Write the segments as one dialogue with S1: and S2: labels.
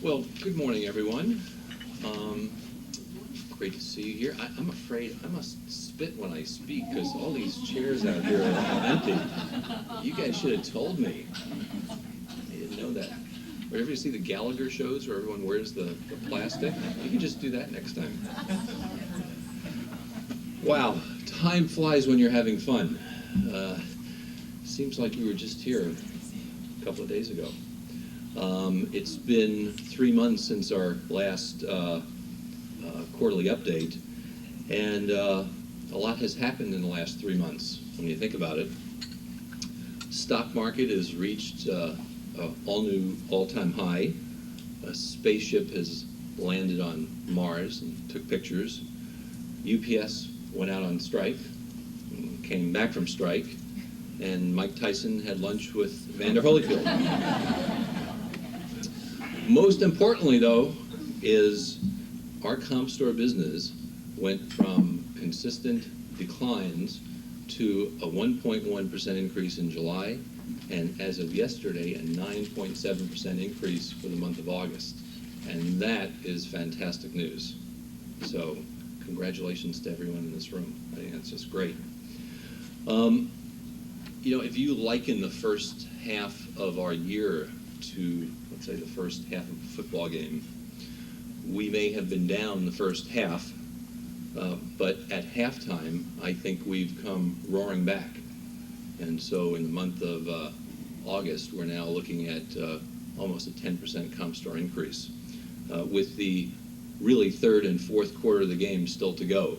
S1: Well, good morning, everyone. Great to see you here. I'm afraid I must spit when I speak because all these chairs out here are empty. You guys should have told me. I didn't know that. Whenever you see the Gallagher shows where everyone wears the plastic, you can just do that next time. Wow, time flies when you're having fun. Seems like you were just here a couple of days ago. It's been 3 months since our last quarterly update, and a lot has happened in the last 3 months when you think about it. Stock market has reached all-new all-time high. A spaceship has landed on Mars and took pictures. UPS went out on strike, and came back from strike, and Mike Tyson had lunch with Vander Holyfield. Most importantly, though, is our comp store business went from consistent declines to a 1.1% increase in July, and as of yesterday, a 9.7% increase for the month of August. And that is fantastic news. So congratulations to everyone in this room. I think that's just great. You know, if you liken the first half of our year to, let's say, the first half of a football game, we may have been down the first half, but at halftime, I think we've come roaring back. And so in the month of August, we're now looking at almost a 10% comp store increase, with the really third and fourth quarter of the game still to go.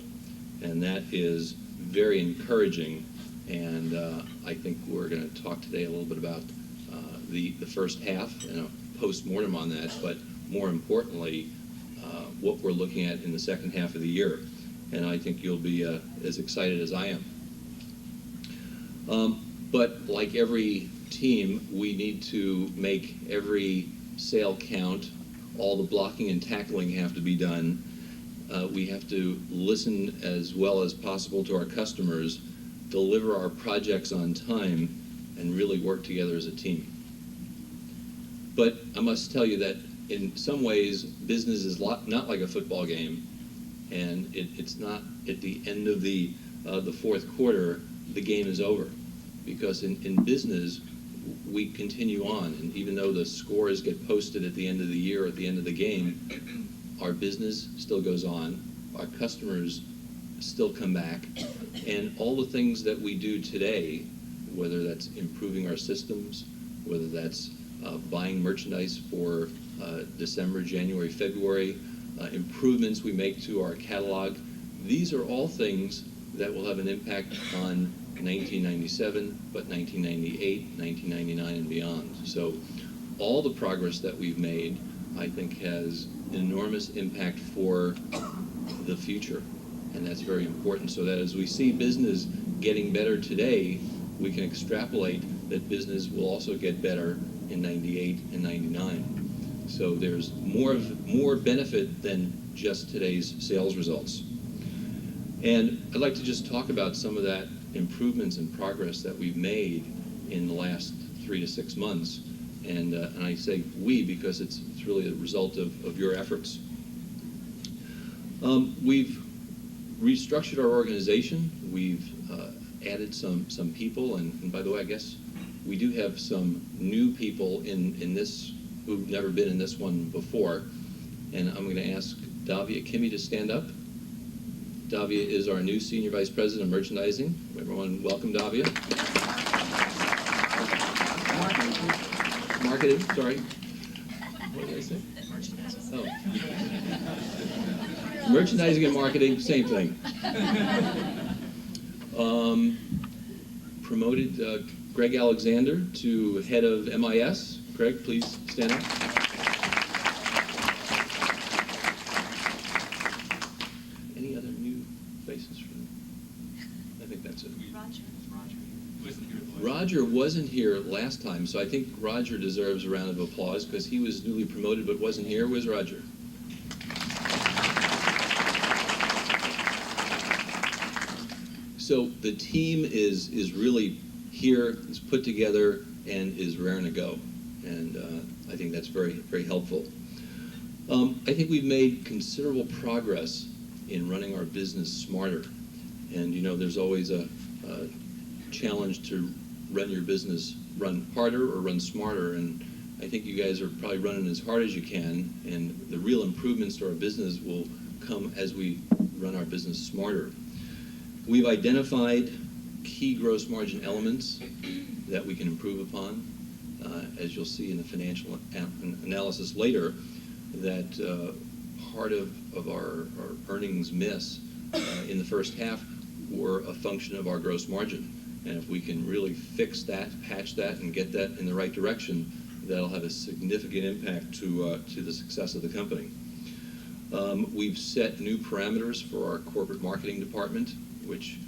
S1: And that is very encouraging. And I think we're going to talk today a little bit about the first half and a post-mortem on that, but more importantly, what we're looking at in the second half of the year. And I think you'll be as excited as I am. But like every team, we need to make every sale count. All the blocking and tackling have to be done. We have to listen as well as possible to our customers, deliver our projects on time, and really work together as a team. But I must tell you that in some ways, business is not like a football game, and it's not at the end of the fourth quarter, the game is over. Because in business, we continue on, and even though the scores get posted at the end of the year, at the end of the game, our business still goes on, our customers still come back, and all the things that we do today, whether that's improving our systems, whether that's buying merchandise for December, January, February, improvements we make to our catalog, these are all things that will have an impact on 1997, but 1998, 1999, and beyond. So all the progress that we've made, I think, has enormous impact for the future. And that's very important, so that as we see business getting better today, we can extrapolate that business will also get better in 98 and 99. So there's more benefit than just today's sales results. And I'd like to just talk about some of that improvements and progress that we've made in the last 3 to 6 months. And I say we because it's really a result of your efforts. We've restructured our organization. We've added some people, and by the way, I guess we do have some new people in this who've never been in this one before. And I'm going to ask Davia Kimmy to stand up. Davia is our new Senior Vice President of Merchandising. Everyone, welcome Davia. Marketing, sorry. What did I say? Merchandising. Oh. Merchandising and marketing, same thing. Promoted Greg Alexander to head of MIS. Greg, please stand up. Any other new faces from? I think that's it. Roger wasn't here last time, so I think Roger deserves a round of applause because he was newly promoted but wasn't here. Where's Roger? So the team is really here, is put together, and is raring to go. And I think that's very, very helpful. I think we've made considerable progress in running our business smarter. And there's always a challenge to run your business, run harder or run smarter. And I think you guys are probably running as hard as you can. And the real improvements to our business will come as we run our business smarter. We've identified key gross margin elements that we can improve upon. As you'll see in the financial analysis later, that part of our earnings miss in the first half were a function of our gross margin. And if we can really fix that, patch that, and get that in the right direction, that'll have a significant impact to the success of the company. We've set new parameters for our corporate marketing department, which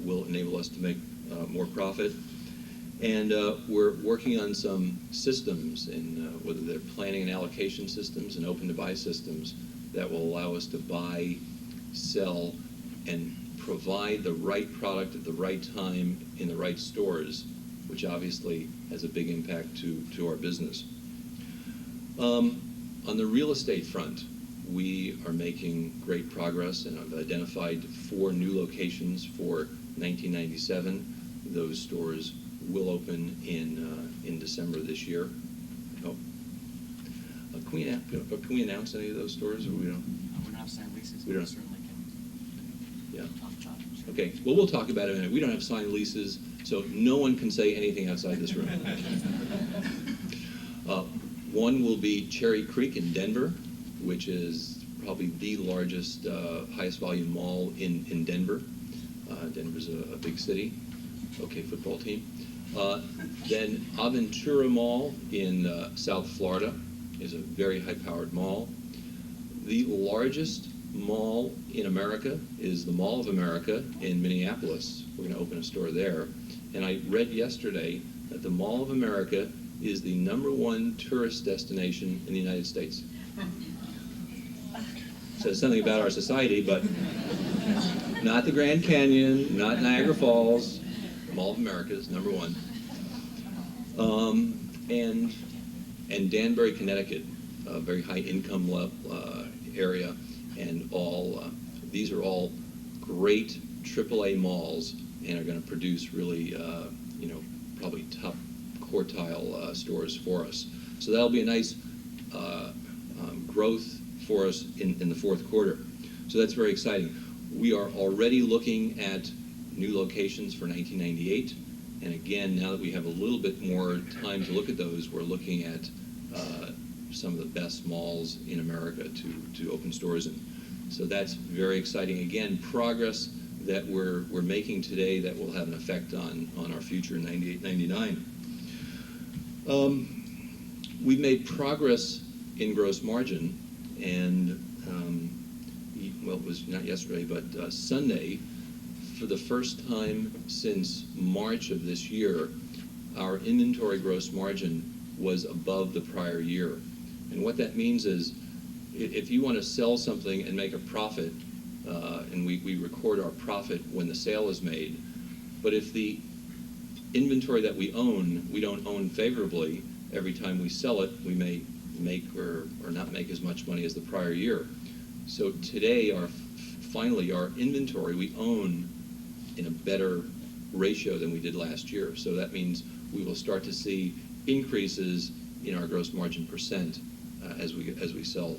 S1: will enable us to make more profit. And we're working on some systems, whether they're planning and allocation systems and open-to-buy systems, that will allow us to buy, sell, and provide the right product at the right time in the right stores, which obviously has a big impact to our business. On the real estate front, we are making great progress, and I've identified 4 new locations for 1997. Those stores will open in December this year. Oh. Can we announce any of those stores, or we don't?
S2: We don't have signed leases.
S1: We don't.
S2: Certainly can.
S1: Yeah.
S2: Talk.
S1: Okay. Well, we'll talk about it in a minute. We don't have signed leases, so no one can say anything outside this room. One will be Cherry Creek in Denver, which is probably the largest, highest volume mall in Denver. Denver's a big city. Okay, football team. Then Aventura Mall in South Florida is a very high-powered mall. The largest mall in America is the Mall of America in Minneapolis. We're going to open a store there. And I read yesterday that the Mall of America is the #1 tourist destination in the United States. Says something about our society, but not the Grand Canyon, not Niagara Falls. Mall of America is #1. And Danbury, Connecticut, a very high income area, and these are all great AAA malls, and are going to produce really, probably top quartile stores for us. So that'll be a nice growth for us in the fourth quarter. So that's very exciting. We are already looking at new locations for 1998. And again, now that we have a little bit more time to look at those, we're looking at some of the best malls in America to open stores in. So that's very exciting. Again, progress that we're making today that will have an effect on our future in 98, 99. We've made progress in gross margin, and well, it was not yesterday, but Sunday, for the first time since March of this year, our inventory gross margin was above the prior year. And what that means is, if you want to sell something and make a profit, and we record our profit when the sale is made, but if the inventory that we don't own favorably, every time we sell it, we may make or not make as much money as the prior year. So today, finally, our inventory we own in a better ratio than we did last year. So that means we will start to see increases in our gross margin percent as we sell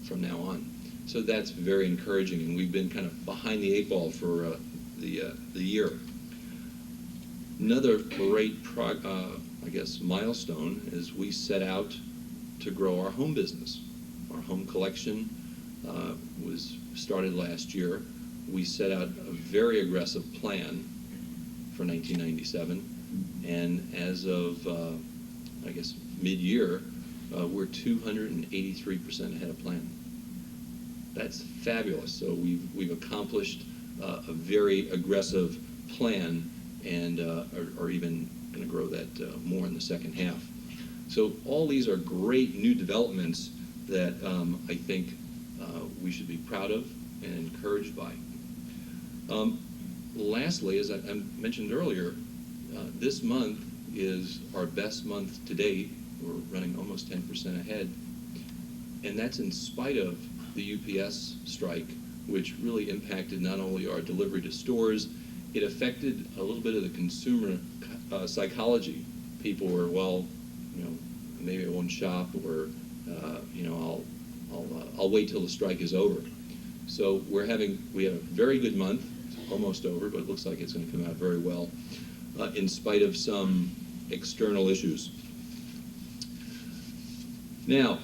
S1: from now on. So that's very encouraging, and we've been kind of behind the 8 ball for the year. Another great milestone is we set out to grow our home business. Our home collection was started last year. We set out a very aggressive plan for 1997, and as of mid-year, we're 283% ahead of plan. That's fabulous. So we've accomplished a very aggressive plan, and are even going to grow that more in the second half. So all these are great new developments that I think we should be proud of and encouraged by. Lastly, as I mentioned earlier, this month is our best month to date. We're running almost 10% ahead. And that's in spite of the UPS strike, which really impacted not only our delivery to stores, it affected a little bit of the consumer psychology. People were, well, maybe I won't shop, or I'll wait till the strike is over. So we have a very good month, almost over, but it looks like it's going to come out very well, in spite of some external issues. Now,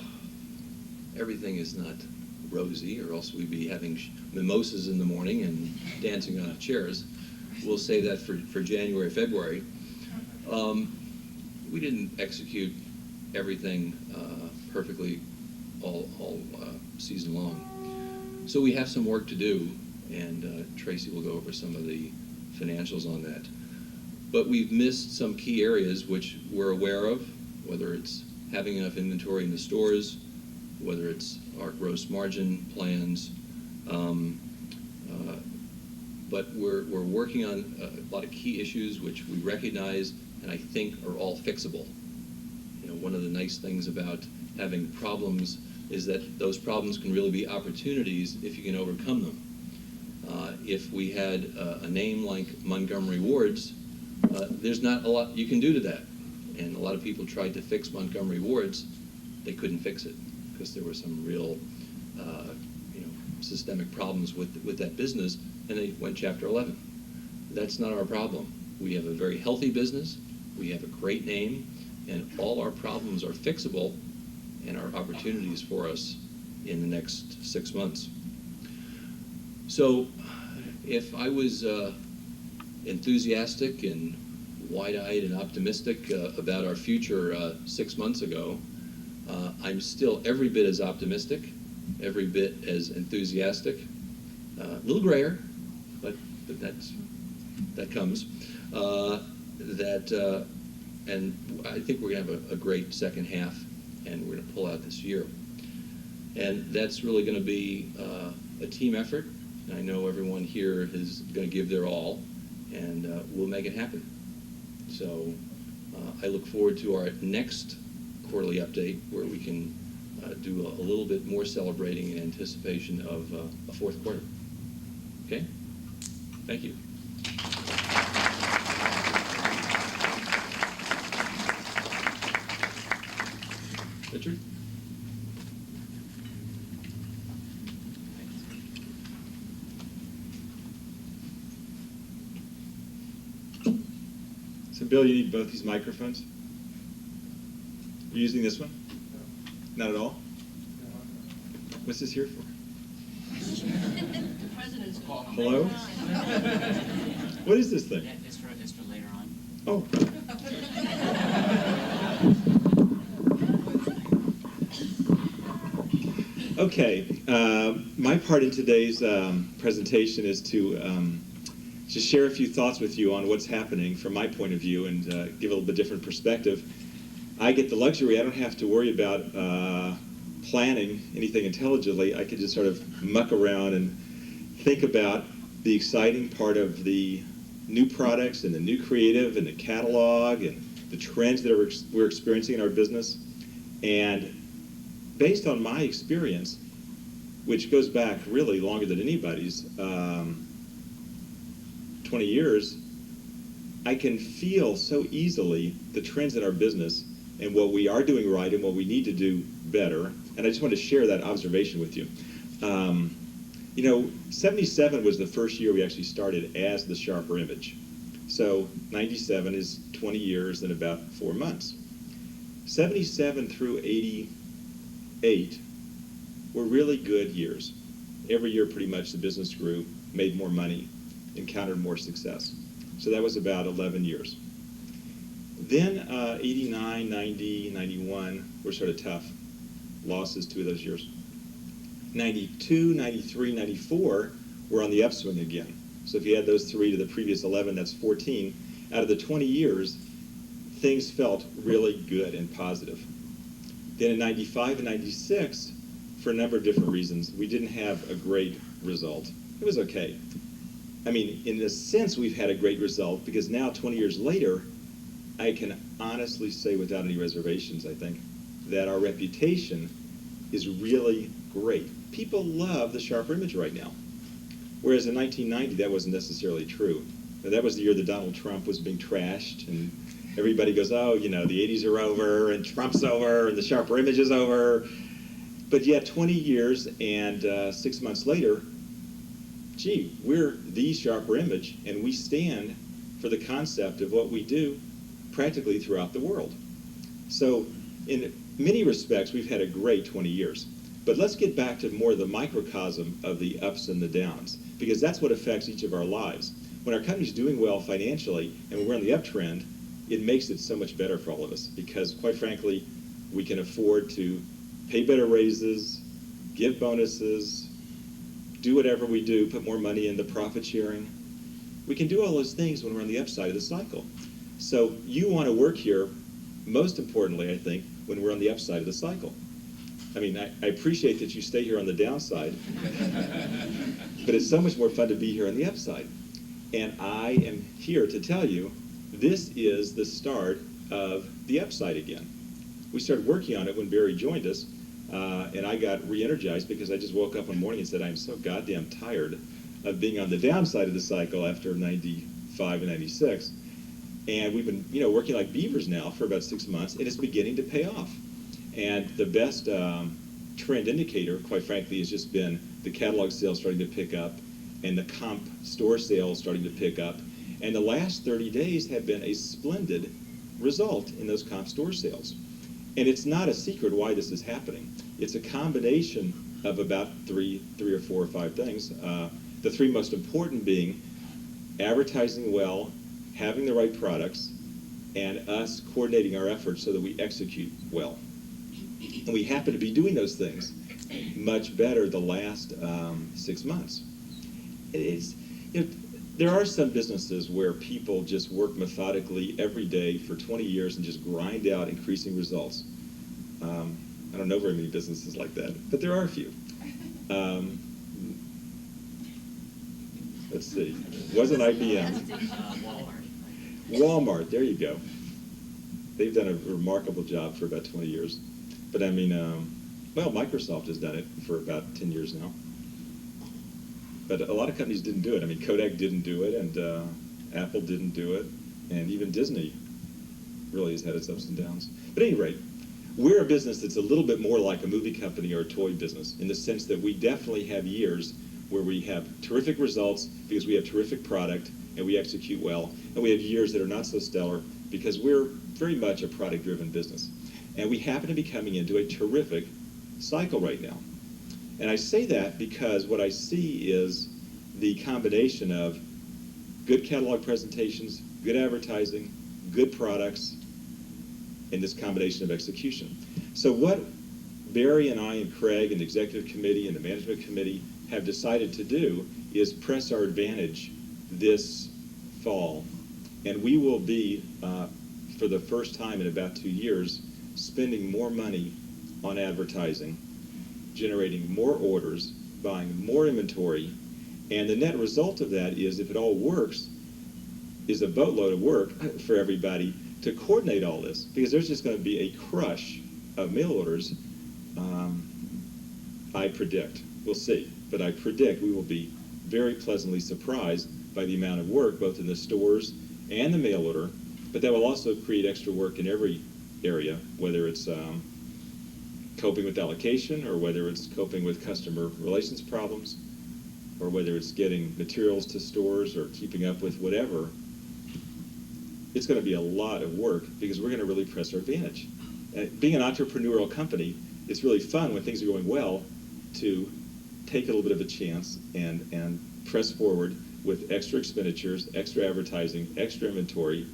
S1: everything is not rosy, or else we'd be having mimosas in the morning and dancing on chairs. We'll save that for January, February. We didn't execute everything perfectly all season long. So we have some work to do, and Tracy will go over some of the financials on that. But we've missed some key areas which we're aware of, whether it's having enough inventory in the stores, whether it's our gross margin plans. But we're working on a lot of key issues which we recognize and I think are all fixable. One of the nice things about having problems is that those problems can really be opportunities if you can overcome them. If we had a name like Montgomery Ward's, there's not a lot you can do to that. And a lot of people tried to fix Montgomery Ward's. They couldn't fix it because there were some real systemic problems with that business, and they went Chapter 11. That's not our problem. We have a very healthy business. We have a great name, and all our problems are fixable and are opportunities for us in the next 6 months. So if I was enthusiastic and wide-eyed and optimistic about our future 6 months ago, I'm still every bit as optimistic, every bit as enthusiastic, a little grayer, but that comes. And I think we're going to have a great second half, and we're going to pull out this year. And that's really going to be a team effort. I know everyone here is going to give their all, and we'll make it happen. So I look forward to our next quarterly update, where we can do a little bit more celebrating in anticipation of a fourth quarter. Okay? Thank you. Richard?
S3: So, Bill, you need both these microphones? You're using this one? Not at all? What's this here for?
S4: The president's call.
S3: Hello? What is this thing?
S2: Yeah, it's for later on.
S3: Oh. Okay. My part in today's presentation is to just share a few thoughts with you on what's happening from my point of view, and give a little bit different perspective. I get the luxury, I don't have to worry about planning anything intelligently. I can just sort of muck around and think about the exciting part of the new products and the new creative and the catalog and the trends that we're experiencing in our business. And based on my experience, which goes back really longer than anybody's, 20 years, I can feel so easily the trends in our business and what we are doing right and what we need to do better. And I just want to share that observation with you. 77 was the first year we actually started as the Sharper Image. So 97 is 20 years and about 4 months. 77 through 88 were really good years. Every year pretty much the business grew, made more money, encountered more success. So that was about 11 years. Then 89, 90, 91 were sort of tough. Losses 2 of those years. 92, 93, 94 were on the upswing again. So if you add those 3 to the previous 11, that's 14. Out of the 20 years, things felt really good and positive. Then in 95 and 96, for a number of different reasons, we didn't have a great result. It was okay. I mean, in a sense, we've had a great result, because now, 20 years later, I can honestly say without any reservations, I think, that our reputation is really great. People love the sharper image right now. Whereas in 1990, that wasn't necessarily true. Now, that was the year that Donald Trump was being trashed, and everybody goes, oh, you know, the 80s are over, and Trump's over, and the sharper image is over. But yet, 20 years and 6 months later, gee, we're the sharper image, and we stand for the concept of what we do practically throughout the world. So in many respects, we've had a great 20 years. But let's get back to more of the microcosm of the ups and the downs, because that's what affects each of our lives. When our company's doing well financially and when we're on the uptrend, it makes it so much better for all of us, because quite frankly, we can afford to pay better raises, give bonuses, do whatever we do, put more money into profit sharing. We can do all those things when we're on the upside of the cycle. So you want to work here, most importantly, I think, when we're on the upside of the cycle. I mean, I appreciate that you stay here on the downside, but it's so much more fun to be here on the upside. And I am here to tell you, this is the start of the upside again. We started working on it when Barry joined us, and I got re-energized because I just woke up one morning and said, I'm so goddamn tired of being on the downside of the cycle after 95 and 96. And we've been, working like beavers now for about 6 months, and it's beginning to pay off. And the best trend indicator, quite frankly, has just been the catalog sales starting to pick up and the comp store sales starting to pick up. And the last 30 days have been a splendid result in those comp store sales. And it's not a secret why this is happening. It's a combination of about three or four or five things. The three most important being advertising well, having the right products, and us coordinating our efforts so that we execute well. And we happen to be doing those things much better the last 6 months. There are some businesses where people just work methodically every day for 20 years and just grind out increasing results. I don't know very many businesses like that, but there are a few. Let's see. Wasn't IBM. Walmart, there you go. They've done a remarkable job for about 20 years. But I mean, Microsoft has done it for about 10 years now. But a lot of companies didn't do it. I mean, Kodak didn't do it, and Apple didn't do it, and even Disney really has had its ups and downs. But at any rate, we're a business that's a little bit more like a movie company or a toy business in the sense that we definitely have years where we have terrific results because we have terrific product and we execute well, and we have years that are not so stellar because we're very much a product-driven business. And we happen to be coming into a terrific cycle right now. And I say that because what I see is the combination of good catalog presentations, good advertising, good products, and this combination of execution. So what Barry and I and Craig and the executive committee and the management committee have decided to do is press our advantage this fall. And we will be, for the first time in about 2 years, spending more money on advertising, generating more orders, buying more inventory, and the net result of that is, if it all works, is a boatload of work for everybody to coordinate all this, because there's just going to be a crush of mail orders, I predict. We'll see. But I predict we will be very pleasantly surprised by the amount of work, both in the stores and the mail order, but that will also create extra work in every area, whether it's coping with allocation, or whether it's coping with customer relations problems, or whether it's getting materials to stores or keeping up with whatever. It's going to be a lot of work because we're going to really press our advantage. Being an entrepreneurial company, it's really fun when things are going well to take a little bit of a chance and press forward with extra expenditures, extra advertising, extra inventory,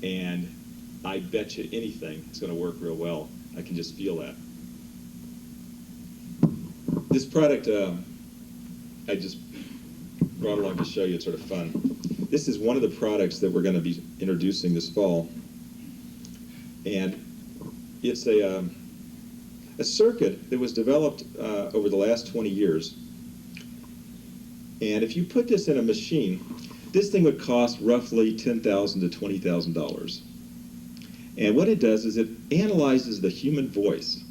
S3: and I bet you anything it's going to work real well. I can just feel that. This product I just brought along to show you. It's sort of fun. This is one of the products that we're going to be introducing this fall, and it's a circuit that was developed over the last 20 years. And if you put this in a machine, this thing would cost roughly $10,000 to $20,000. And what it does is it analyzes the human voice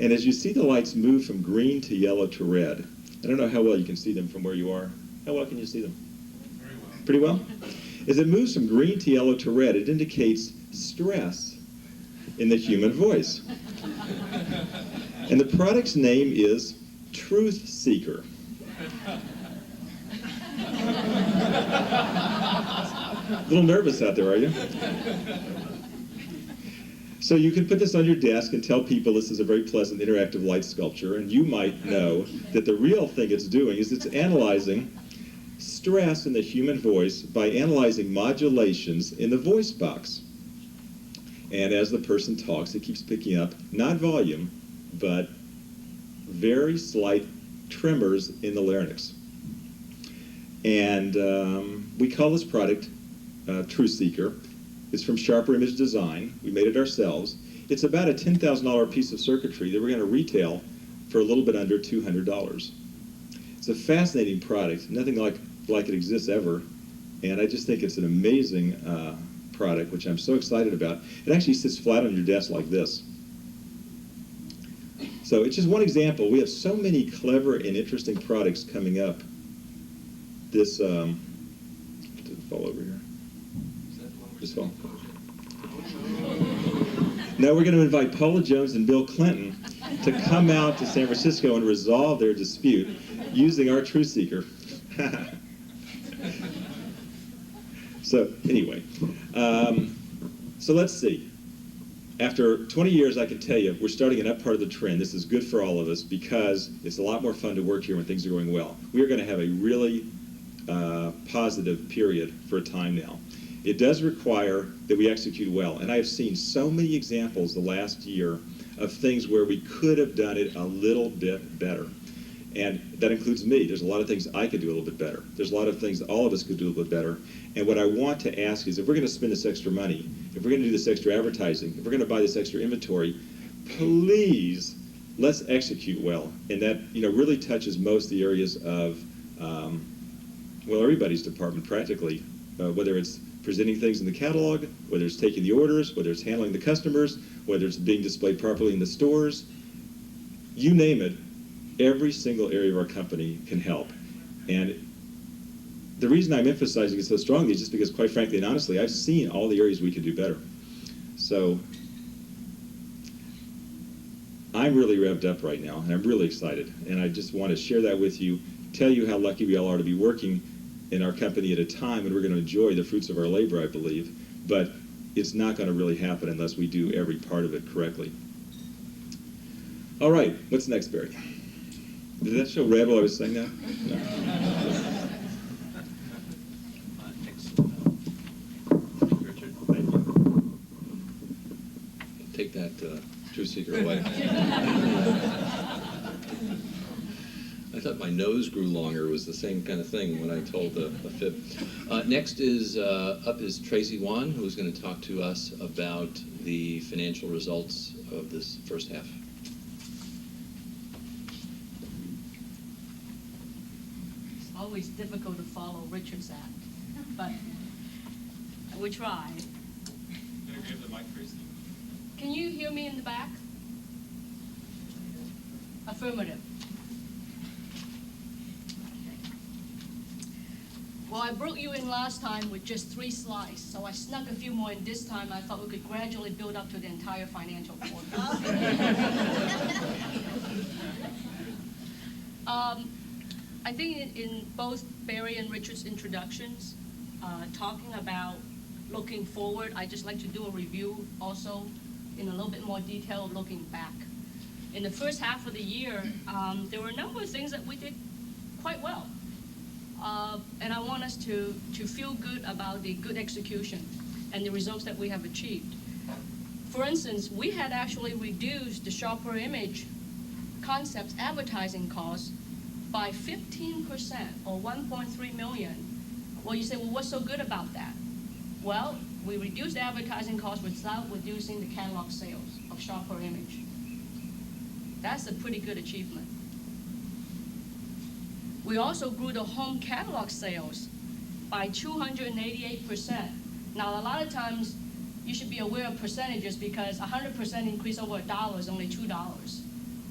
S3: And as you see the lights move from green to yellow to red, I don't know how well you can see them from where you are. How well can you see them?
S2: Very well.
S3: Pretty well? As it moves from green to yellow to red, it indicates stress in the human voice. And the product's name is Truth Seeker. A little nervous out there, are you? So you can put this on your desk and tell people this is a very pleasant interactive light sculpture, and you might know that the real thing it's doing is it's analyzing stress in the human voice by analyzing modulations in the voice box. And as the person talks, it keeps picking up, not volume, but very slight tremors in the larynx. And we call this product Truth Seeker. It's from SHRP Image Design. We made it ourselves. It's about a $10,000 piece of circuitry that we're going to retail for a little bit under $200. It's a fascinating product. Nothing like it exists ever. And I just think it's an amazing product, which I'm so excited about. It actually sits flat on your desk like this. So it's just one example. We have so many clever and interesting products coming up. This, did it fall over here? Just fall. Now we're going to invite Paula Jones and Bill Clinton to come out to San Francisco and resolve their dispute using our Truth Seeker. So anyway, so let's see. After 20 years, I can tell you, we're starting an up part of the trend. This is good for all of us because it's a lot more fun to work here when things are going well. We are going to have a really positive period for a time now. It does require that we execute well, and I have seen so many examples the last year of things where we could have done it a little bit better. And that includes me. There's a lot of things I could do a little bit better. There's a lot of things all of us could do a little bit better. And what I want to ask is, if we're going to spend this extra money, if we're going to do this extra advertising, if we're going to buy this extra inventory, please, let's execute well. And that, really touches most of the areas of, well, everybody's department practically, whether it's presenting things in the catalog, whether it's taking the orders, whether it's handling the customers, whether it's being displayed properly in the stores, you name it. Every single area of our company can help. And the reason I'm emphasizing it so strongly is just because, quite frankly and honestly, I've seen all the areas we can do better. So I'm really revved up right now, and I'm really excited. And I just want to share that with you, tell you how lucky we all are to be working in our company at a time when we're going to enjoy the fruits of our labor, I believe. But it's not going to really happen unless we do every part of it correctly. All right, what's next, Barry? Did that show red while I was saying that? No.
S2: Richard.
S3: Thank you.
S1: Take that Truth Seeker away. I thought my nose grew longer was the same kind of thing when I told a fib. Next is up is Tracy Wan, who's going to talk to us about the financial results of this first half.
S4: It's always difficult to follow Richard's act, but we try.
S2: Gonna grab the mic, Tracy.
S4: Can you hear me in the back? Affirmative. Well, I brought you in last time with just 3 slides, so I snuck a few more in this time. I thought we could gradually build up to the entire financial forecast. I think in both Barry and Richard's introductions, talking about looking forward, I'd just like to do a review also in a little bit more detail looking back. In the first half of the year, there were a number of things that we did quite well. And I want us to feel good about the good execution and the results that we have achieved. For instance, we had actually reduced the SHRP Image Concepts advertising costs by 15%, or 1.3 million. Well, you say, well, what's so good about that? Well, we reduced advertising costs without reducing the catalog sales of SHRP Image. That's a pretty good achievement. We also grew the home catalog sales by 288%. Now, a lot of times, you should be aware of percentages because 100% increase over $1 is only $2.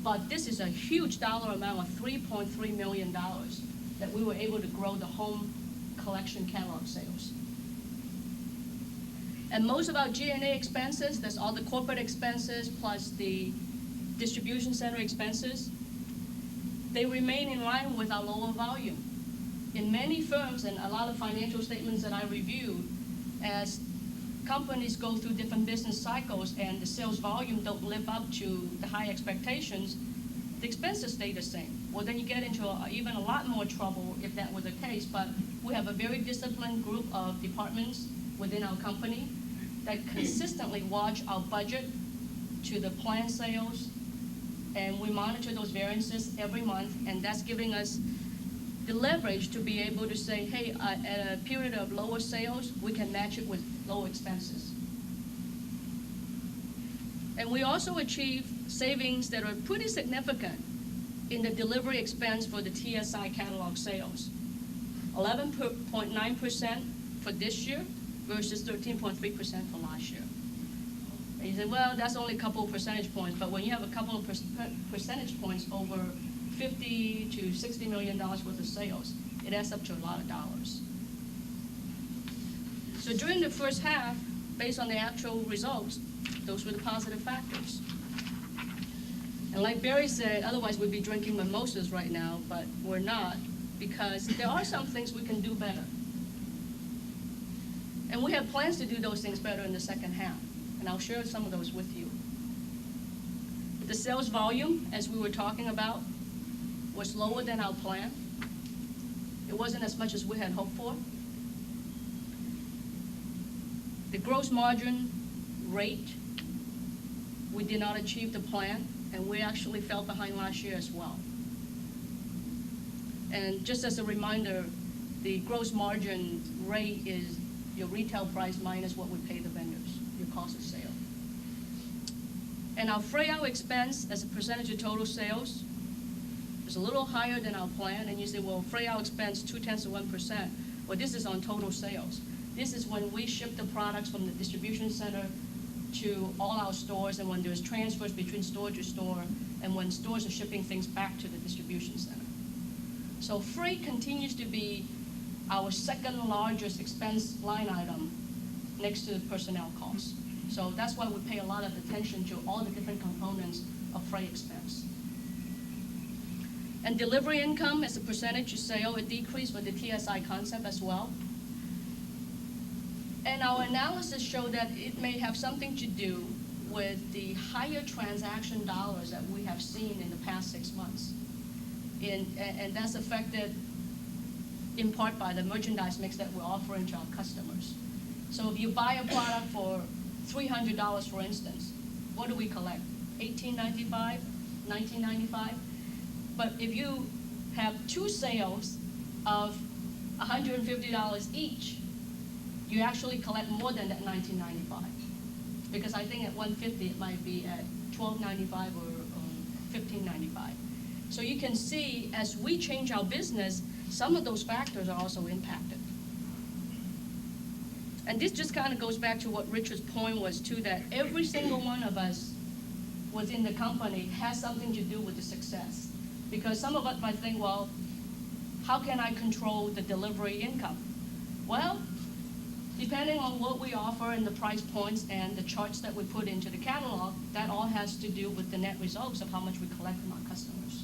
S4: But this is a huge dollar amount of $3.3 million that we were able to grow the home collection catalog sales. And most of our G&A expenses, that's all the corporate expenses plus the distribution center expenses, they remain in line with our lower volume. In many firms and a lot of financial statements that I reviewed, as companies go through different business cycles and the sales volume don't live up to the high expectations, the expenses stay the same. Well, then you get into even a lot more trouble if that were the case, but we have a very disciplined group of departments within our company that consistently watch our budget to the planned sales, and we monitor those variances every month, and that's giving us the leverage to be able to say, hey, at a period of lower sales, we can match it with lower expenses. And we also achieve savings that are pretty significant in the delivery expense for the TSI catalog sales. 11.9% for this year versus 13.3% for last year. And you say, well, that's only a couple of percentage points, but when you have a couple of percentage points over $50 to $60 million worth of sales, it adds up to a lot of dollars. So during the first half, based on the actual results, those were the positive factors. And like Barry said, otherwise we'd be drinking mimosas right now, but we're not, because there are some things we can do better. And we have plans to do those things better in the second half, and I'll share some of those with you. The sales volume, as we were talking about, was lower than our plan. It wasn't as much as we had hoped for. The gross margin rate, we did not achieve the plan, and we actually fell behind last year as well. And just as a reminder, the gross margin rate is your retail price minus what we pay the vendors, your cost of sale. And our freight out expense as a percentage of total sales is a little higher than our plan, and you say, well, freight out expense 0.2%. Well, this is on total sales. This is when we ship the products from the distribution center to all our stores, and when there's transfers between store to store, and when stores are shipping things back to the distribution center. So freight continues to be our second largest expense line item next to personnel costs. So that's why we pay a lot of attention to all the different components of freight expense. And delivery income as a percentage of sale, it decreased with the TSI concept as well. And our analysis showed that it may have something to do with the higher transaction dollars that we have seen in the past 6 months. And that's affected in part by the merchandise mix that we're offering to our customers. So if you buy a product for $300, for instance, what do we collect? $18.95, $19.95? But if you have two sales of $150 each, you actually collect more than that $19.95. Because I think at $150 it might be at $12.95 or $15.95. So you can see as we change our business, some of those factors are also impacted. And this just kind of goes back to what Richard's point was too, that every single one of us within the company has something to do with the success. Because some of us might think, well, how can I control the delivery income? Well, depending on what we offer and the price points and the charts that we put into the catalog, that all has to do with the net results of how much we collect from our customers.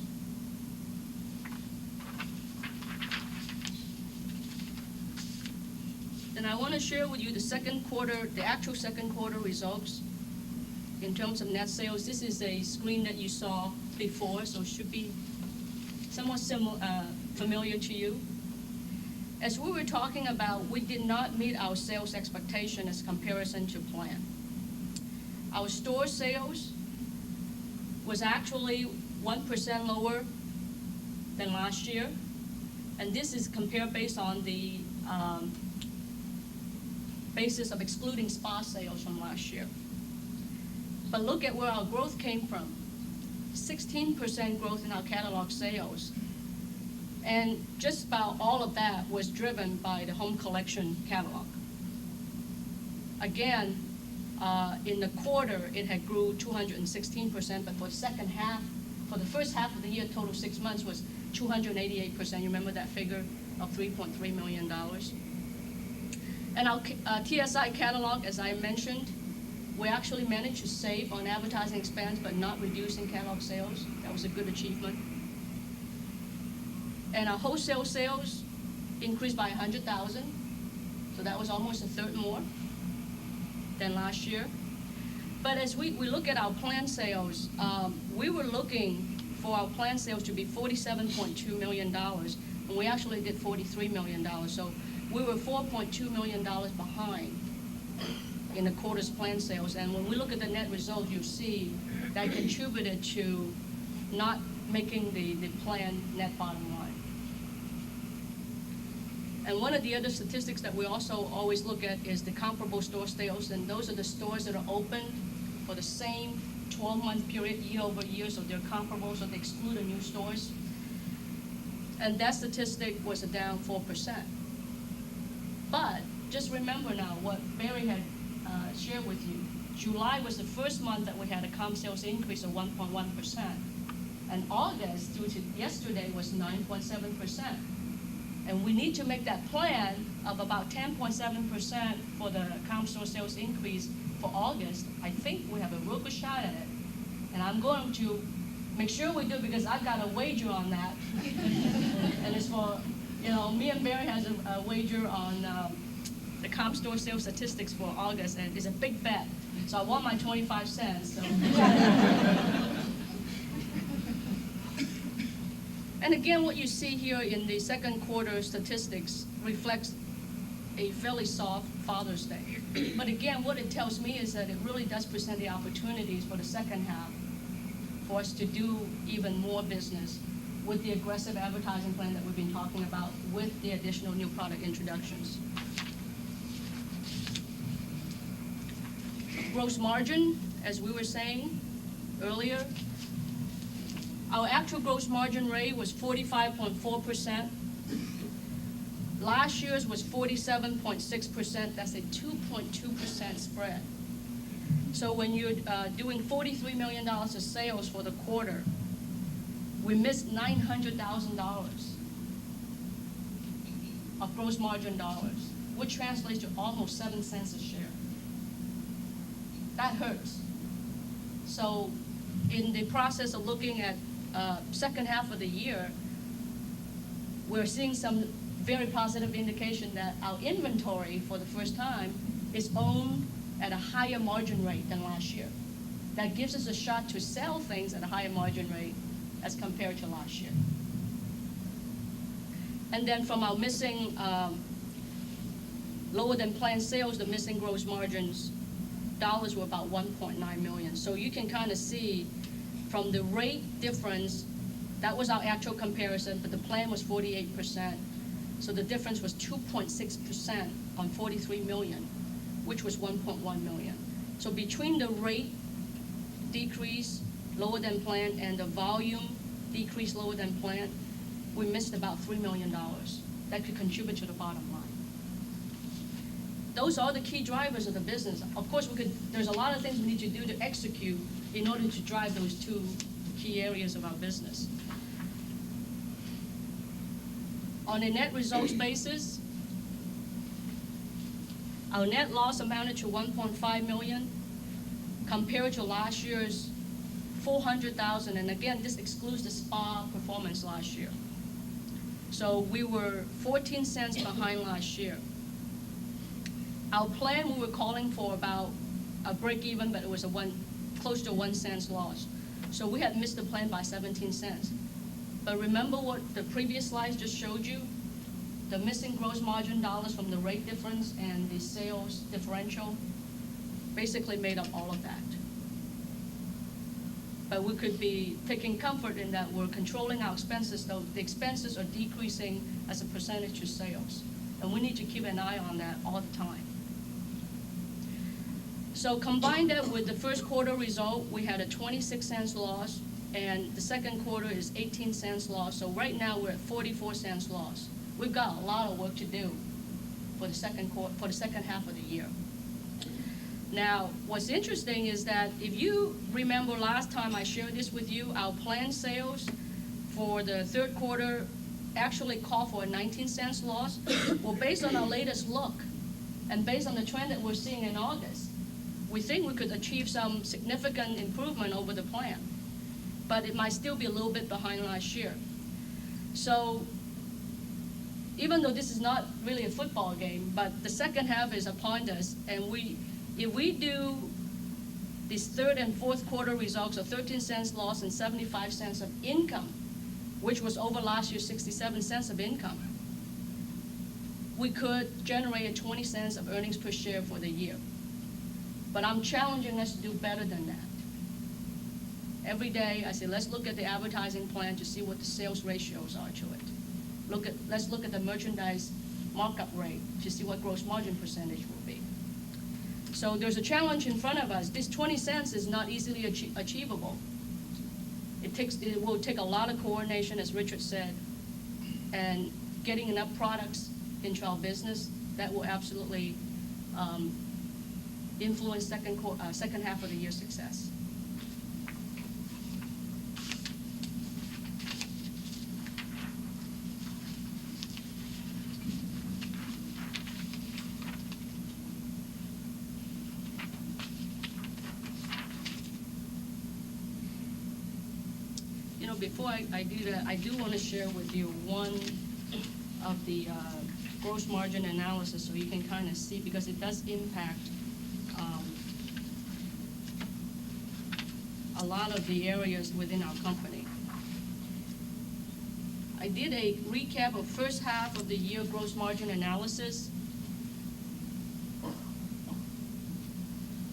S4: And I want to share with you the second quarter, the actual second quarter results in terms of net sales. This is a screen that you saw before, so it should be somewhat familiar to you. As we were talking about, we did not meet our sales expectation as comparison to plan. Our store sales was actually 1% lower than last year, and this is compared based on the basis of excluding spa sales from last year. But look at where our growth came from. 16% growth in our catalog sales. And just about all of that was driven by the home collection catalog. Again, in the quarter, it had grew 216%, but for the second half, for the first half of the year, total 6 months was 288%. You remember that figure of $3.3 million? And our TSI catalog, as I mentioned, we actually managed to save on advertising expense, but not reducing catalog sales. That was a good achievement. And our wholesale sales increased by 100,000, so that was almost a third more than last year. But as we look at our planned sales, we were looking for our planned sales to be $47.2 million, and we actually did $43 million. So we were $4.2 million behind in the quarter's planned sales. And when we look at the net result, you see that contributed to not making the planned net bottom line. And one of the other statistics that we also always look at is the comparable store sales, and those are the stores that are open for the same 12-month period, year over year, so they're comparable, so they exclude the new stores. And that statistic was down 4%. But just remember now what Barry had shared with you. July was the first month that we had a comp sales increase of 1.1%. And August, through to yesterday, was 9.7%. And we need to make that plan of about 10.7% for the comp store sales increase for August. I think we have a real good shot at it. And I'm going to make sure we do it because I've got a wager on that. And it's for, me and Barry has a wager on the comp store sales statistics for August, and it's a big bet. So I want my 25 cents. So. And again, what you see here in the second quarter statistics reflects a fairly soft Father's Day. But again, what it tells me is that it really does present the opportunities for the second half for us to do even more business with the aggressive advertising plan that we've been talking about with the additional new product introductions. Gross margin, as we were saying earlier, our actual gross margin rate was 45.4%. Last year's was 47.6%. That's a 2.2% spread. So when you're doing $43 million of sales for the quarter, we missed $900,000 of gross margin dollars, which translates to almost 7 cents a share. That hurts. So in the process of looking at second half of the year, we're seeing some very positive indication that our inventory for the first time is owned at a higher margin rate than last year. That gives us a shot to sell things at a higher margin rate as compared to last year. And then from our missing lower than planned sales, the missing gross margins dollars were about 1.9 million. So you can kind of see from the rate difference, that was our actual comparison, but the plan was 48%. So the difference was 2.6% on 43 million, which was 1.1 million. So between the rate decrease lower than planned and the volume decrease lower than planned, we missed about $3 million that could contribute to the bottom line. Those are the key drivers of the business. Of course, there's a lot of things we need to do to execute in order to drive those two key areas of our business. On a net results basis, our net loss amounted to 1.5 million compared to last year's 400,000. And again, this excludes the spa performance last year. So we were 14 cents behind last year. Our plan, we were calling for about a break even, but it was close to 1 cent loss. So we had missed the plan by 17 cents. But remember what the previous slides just showed you? The missing gross margin dollars from the rate difference and the sales differential basically made up all of that. But we could be taking comfort in that we're controlling our expenses, though the expenses are decreasing as a percentage of sales. And we need to keep an eye on that all the time. So combine that with the first quarter result, we had a 26 cents loss, and the second quarter is 18 cents loss. So right now we're at 44 cents loss. We've got a lot of work to do for the second half of the year. Now, what's interesting is that if you remember last time I shared this with you, our planned sales for the third quarter actually called for a 19-cent loss. Well, based on our latest look and based on the trend that we're seeing in August, we think we could achieve some significant improvement over the plan, but it might still be a little bit behind last year. So even though this is not really a football game, but the second half is upon us, and if we do these third and fourth quarter results of 13 cents loss and 75 cents of income, which was over last year's 67 cents of income, we could generate 20 cents of earnings per share for the year. But I'm challenging us to do better than that. Every day I say, let's look at the advertising plan to see what the sales ratios are to it. Let's look at the merchandise markup rate to see what gross margin percentage will be. So there's a challenge in front of us. This 20 cents is not easily achievable. It will take a lot of coordination, as Richard said, and getting enough products into our business that will absolutely influence second half of the year success. Before I do that, I do want to share with you one of the gross margin analysis so you can kind of see, because it does impact a lot of the areas within our company. I did a recap of first half of the year gross margin analysis,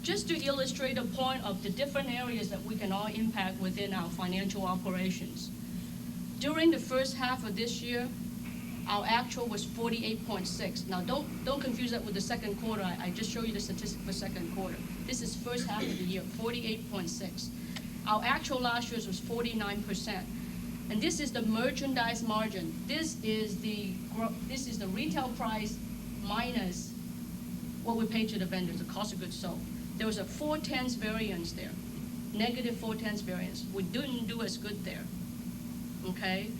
S4: just to illustrate a point of the different areas that we can all impact within our financial operations. During the first half of this year, our actual was 48.6. Now, don't confuse that with the second quarter. I just showed you the statistic for second quarter. This is first half of the year, 48.6. Our actual last year's was 49%. And this is the merchandise margin. This is the retail price minus what we pay to the vendors, the cost of goods sold. There was a 4/10 variance there, negative 4/10 variance. We didn't do as good there, okay?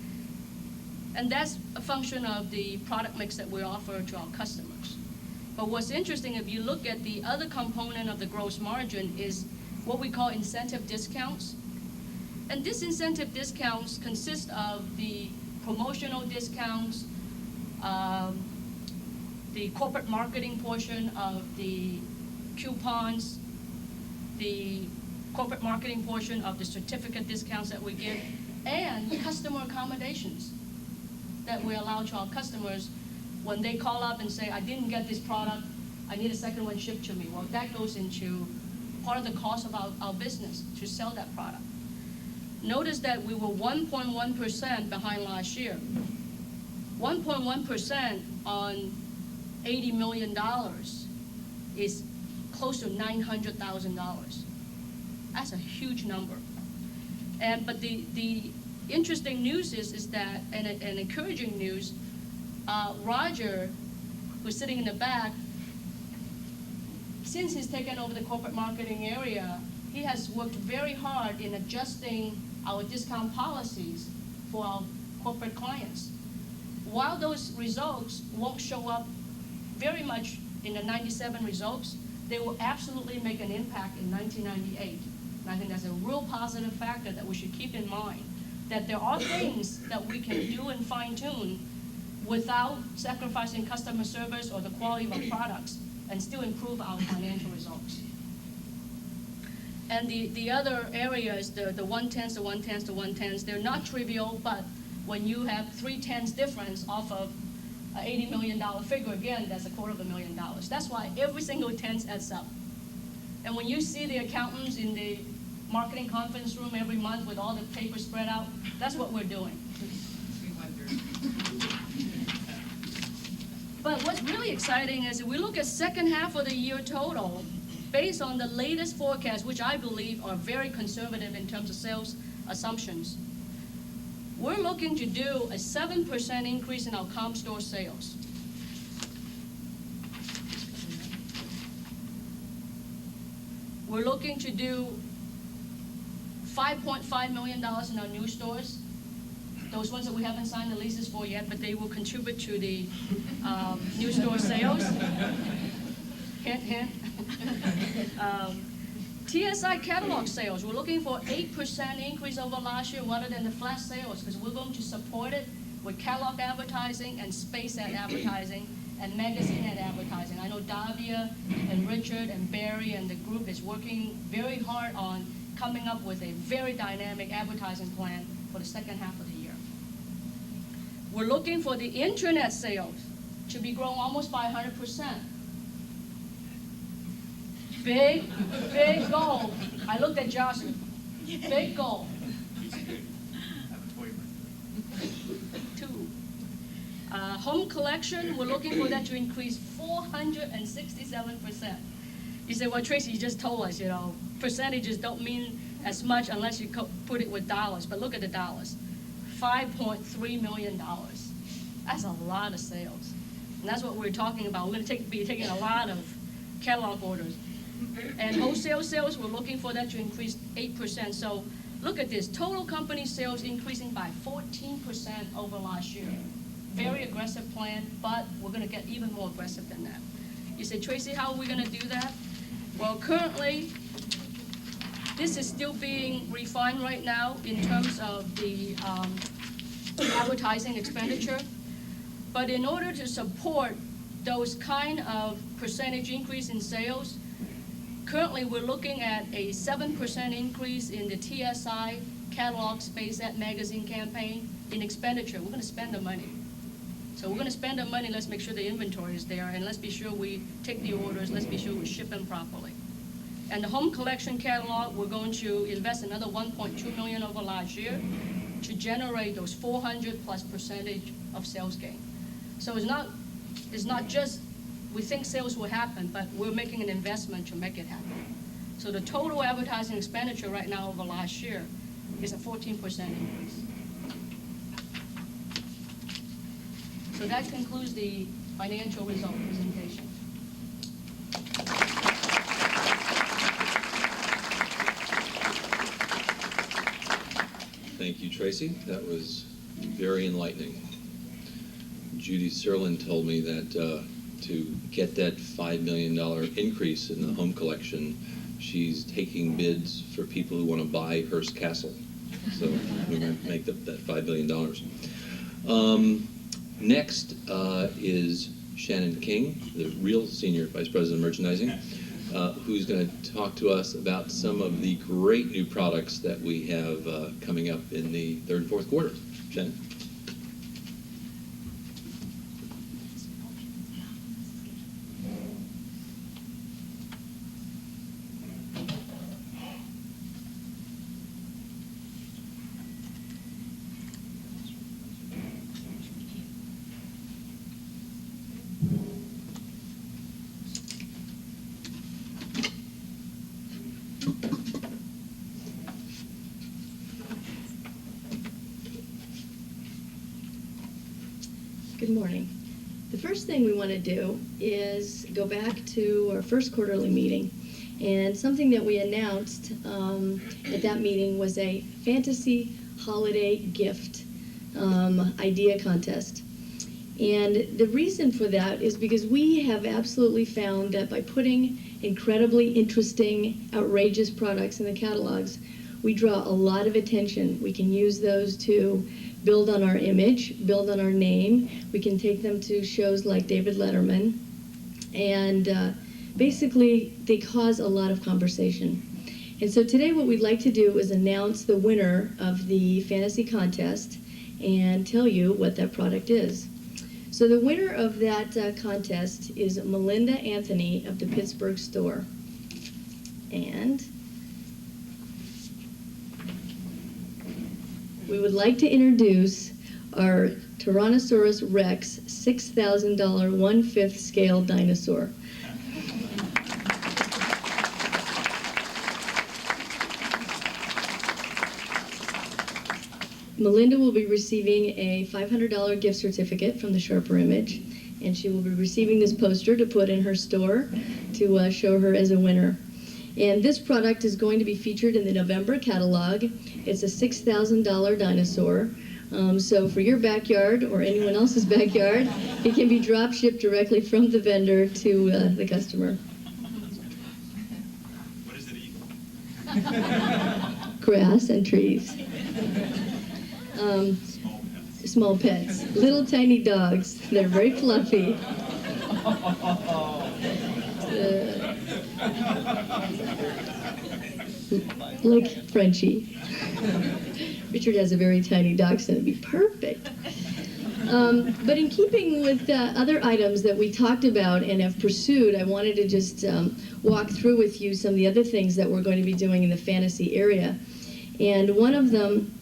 S4: And that's a function of the product mix that we offer to our customers. But what's interesting, if you look at the other component of the gross margin, is what we call incentive discounts. And these incentive discounts consist of the promotional discounts, the corporate marketing portion of the coupons, the corporate marketing portion of the certificate discounts that we give, and customer accommodations that we allow to our customers when they call up and say, I didn't get this product, I need a second one shipped to me. Well, that goes into part of the cost of our business to sell that product. Notice that we were 1.1% behind last year. 1.1% on $80 million is close to $900,000. That's a huge number. But the interesting news is that, and encouraging news, Roger, who's sitting in the back, since he's taken over the corporate marketing area, he has worked very hard in adjusting our discount policies for our corporate clients. While those results won't show up very much in the 97 results, they will absolutely make an impact in 1998. And I think that's a real positive factor that we should keep in mind, that there are things that we can do and fine-tune without sacrificing customer service or the quality of our products and still improve our financial results. And the other areas, the 1/10s, the 1/10s, the 1/10s, they're not trivial, but when you have 3/10s difference off of an $80 million figure, again, that's $250,000. That's why every single tenth adds up. And when you see the accountants in the marketing conference room every month with all the papers spread out, that's what we're doing. But what's really exciting is if we look at second half of the year total, based on the latest forecast, which I believe are very conservative in terms of sales assumptions, we're looking to do a 7% increase in our comp store sales. We're looking to do $5.5 million in our new stores. Those ones that we haven't signed the leases for yet, but they will contribute to the new store sales. Hint, hint. TSI catalog sales, we're looking for 8% increase over last year rather than the flat sales, because we're going to support it with catalog advertising and space ad advertising and magazine ad advertising. I know Davia and Richard and Barry and the group is working very hard on coming up with a very dynamic advertising plan for the second half of the year. We're looking for the internet sales to be growing almost by 100%. Big, big goal. I looked at Josh. Big goal. Two. Home collection, we're looking for that to increase 467%. You say, well, Tracy, you just told us, percentages don't mean as much unless you put it with dollars. But look at the dollars. $5.3 million. That's a lot of sales. And that's what we're talking about. We're going to be taking a lot of catalog orders. And wholesale sales, we're looking for that to increase 8%. So look at this, total company sales increasing by 14% over last year. Very aggressive plan, but we're going to get even more aggressive than that. You say, Tracy, how are we going to do that? Well, currently, this is still being refined right now in terms of the advertising expenditure. But in order to support those kind of percentage increase in sales, currently, we're looking at a 7% increase in the TSI catalog space ad magazine campaign in expenditure. We're going to spend the money. So we're going to spend the money. Let's make sure the inventory is there, and let's be sure we take the orders. Let's be sure we ship them properly. And the home collection catalog, we're going to invest another $1.2 million over last year to generate those 400+% of sales gain. So it's not just we think sales will happen, but we're making an investment to make it happen. So the total advertising expenditure right now over last year is a 14% increase. So that concludes the financial result presentation.
S1: Thank you, Tracy. That was very enlightening. Judy Serlin told me that to get that $5 million increase in the home collection, she's taking bids for people who want to buy Hearst Castle. So we're going to make that $5 billion. Next is Shannon King, the real Senior Vice President of Merchandising, who's going to talk to us about some of the great new products that we have coming up in the third and fourth quarter. Shannon.
S5: Good morning. The first thing we want to do is go back to our first quarterly meeting, and something that we announced at that meeting was a fantasy holiday gift idea contest. And the reason for that is because we have absolutely found that by putting incredibly interesting, outrageous products in the catalogs, we draw a lot of attention. We can use those to build on our image, build on our name. We can take them to shows like David Letterman. And basically, they cause a lot of conversation. And so today what we'd like to do is announce the winner of the fantasy contest and tell you what that product is. So the winner of that contest is Melinda Anthony of the Pittsburgh store. And we would like to introduce our Tyrannosaurus Rex $6,000 1/5 scale dinosaur. Melinda will be receiving a $500 gift certificate from the SHRP Image, and she will be receiving this poster to put in her store to show her as a winner. And this product is going to be featured in the November catalog. It's a $6,000 dinosaur. So for your backyard or anyone else's backyard, it can be drop shipped directly from the vendor to the customer.
S2: What does it eat?
S5: Grass and trees.
S2: Small pets.
S5: Small pets. Little tiny dogs. They're very fluffy. Like Frenchie. Richard has a very tiny dog, so it'd be perfect. But in keeping with other items that we talked about and have pursued, I wanted to just walk through with you some of the other things that we're going to be doing in the fantasy area. And one of them,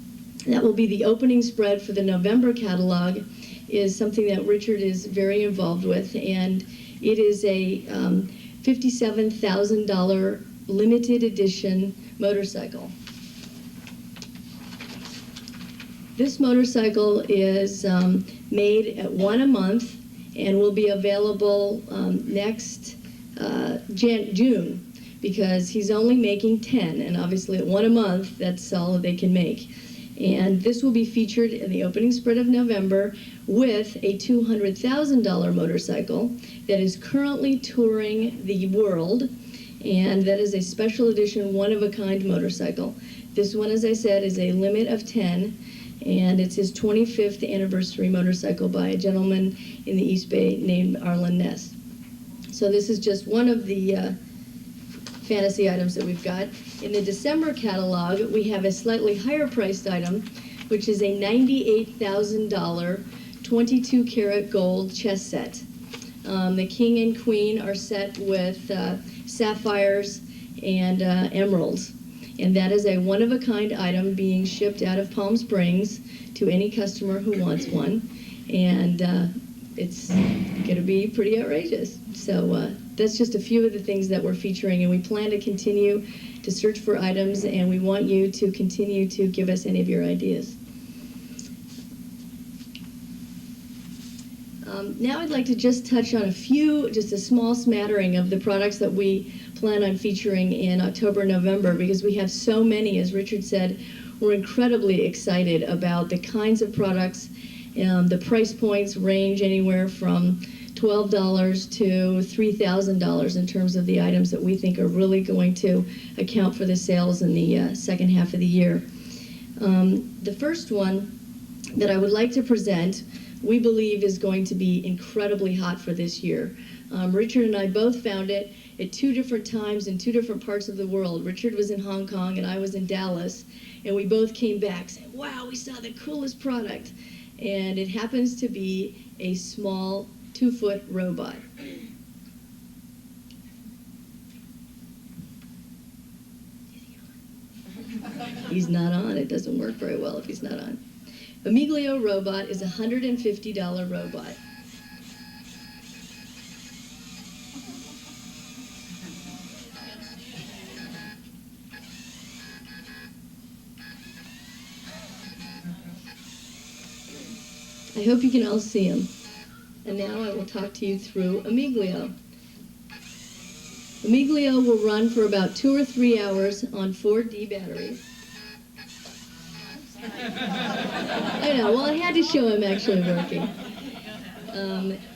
S5: that will be the opening spread for the November catalog, is something that Richard is very involved with, and it is a $57,000 limited edition motorcycle. This motorcycle is made at one a month and will be available next June, because he's only making 10, and obviously at one a month, that's all they can make. And this will be featured in the opening spread of November with a $200,000 motorcycle that is currently touring the world, and that is a special edition, one-of-a-kind motorcycle. This one, as I said, is a limit of 10, and it's his 25th anniversary motorcycle by a gentleman in the East Bay named Arlen Ness. So this is just one of the fantasy items that we've got. In the December catalog, we have a slightly higher priced item, which is a $98,000 22 karat gold chess set. The king and queen are set with sapphires and emeralds. And that is a one-of-a-kind item being shipped out of Palm Springs to any customer who wants one. And it's going to be pretty outrageous. So that's just a few of the things that we're featuring, and we plan to continue to search for items, and we want you to continue to give us any of your ideas. Now I'd like to just touch on a few, just a small smattering of the products that we plan on featuring in October, November, because we have so many. As Richard said, we're incredibly excited about the kinds of products. The price points range anywhere from $12 to $3,000 in terms of the items that we think are really going to account for the sales in the second half of the year. The first one that I would like to present, we believe is going to be incredibly hot for this year. Richard and I both found it at two different times in two different parts of the world. Richard was in Hong Kong and I was in Dallas, and we both came back saying, wow, we saw the coolest product. And it happens to be a small 2-foot robot. He's not on. It doesn't work very well if he's not on. Amiglio robot is a $150 robot. I hope you can all see him. And now I will talk to you through Amiglio. Amiglio will run for about 2 or 3 hours on 4D batteries. I know, well, I had to show him actually working.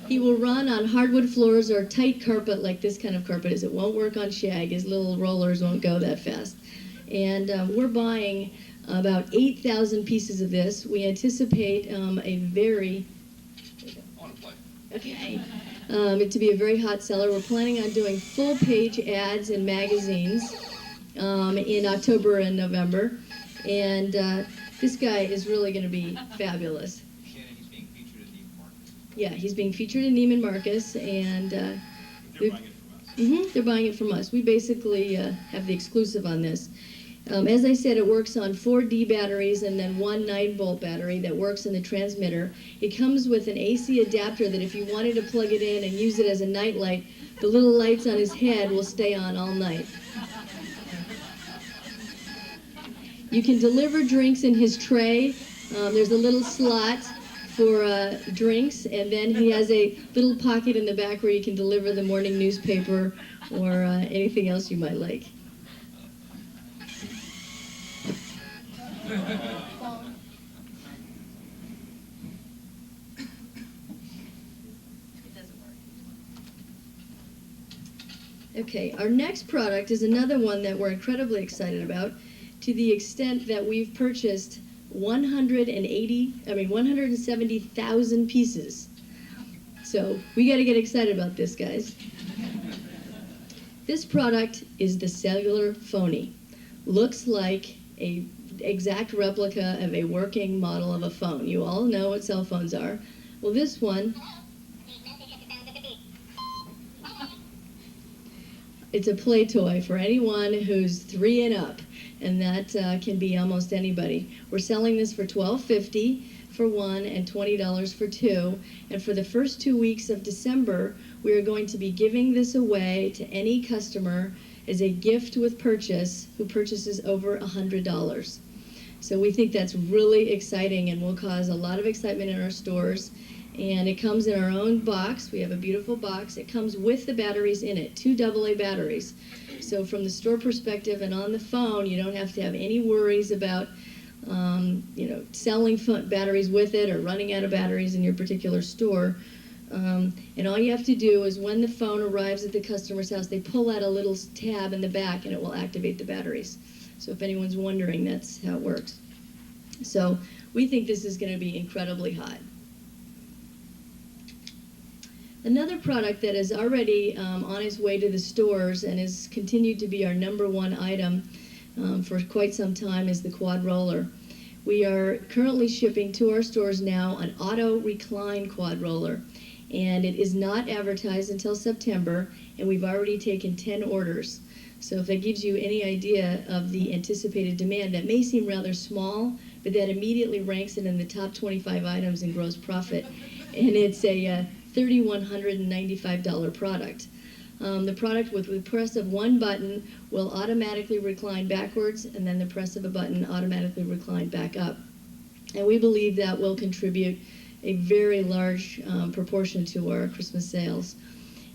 S5: He will run on hardwood floors or tight carpet like this kind of carpet is. It won't work on shag. His little rollers won't go that fast. And we're buying about 8,000 pieces of this. We anticipate a very... Okay. It to be a very hot seller. We're planning on doing full-page ads in magazines in October and November. And this guy is really going to be fabulous.
S2: Shannon, he's being featured in Neiman Marcus.
S5: Yeah, he's being featured in Neiman Marcus, and
S2: They're buying it from us.
S5: they're buying it from us. We basically have the exclusive on this. As I said, it works on 4D batteries and then one 9-volt battery that works in the transmitter. It comes with an AC adapter that if you wanted to plug it in and use it as a nightlight, the little lights on his head will stay on all night. You can deliver drinks in his tray. There's a little slot for drinks, and then he has a little pocket in the back where you can deliver the morning newspaper or anything else you might like.
S4: Phone. It doesn't work.
S5: Okay, our next product is another one that we're incredibly excited about, to the extent that we've purchased 170,000 pieces. So we got to get excited about this, guys. This product is the cellular phony. Looks like a exact replica of a working model of a phone. You all know what cell phones are. Well, this one, it's a play toy for anyone who's 3 and up, and that can be almost anybody. We're selling this for $12.50 for one and $20 for two. And for the first 2 weeks of December, we are going to be giving this away to any customer as a gift with purchase who purchases over $100. So we think that's really exciting and will cause a lot of excitement in our stores. And it comes in our own box. We have a beautiful box. It comes with the batteries in it, 2 AA batteries. So from the store perspective and on the phone, you don't have to have any worries about selling batteries with it or running out of batteries in your particular store. And all you have to do is when the phone arrives at the customer's house, they pull out a little tab in the back and it will activate the batteries. So if anyone's wondering, that's how it works. So we think this is going to be incredibly hot. Another product that is already on its way to the stores and has continued to be our #1 item for quite some time is the quad roller. We are currently shipping to our stores now an auto recline quad roller, and it is not advertised until September, and we've already taken 10 orders. So if that gives you any idea of the anticipated demand, that may seem rather small, but that immediately ranks it in the top 25 items in gross profit, and it's a $3,195 product. The product, with the press of one button, will automatically recline backwards, and then the press of a button automatically recline back up. And we believe that will contribute a very large proportion to our Christmas sales.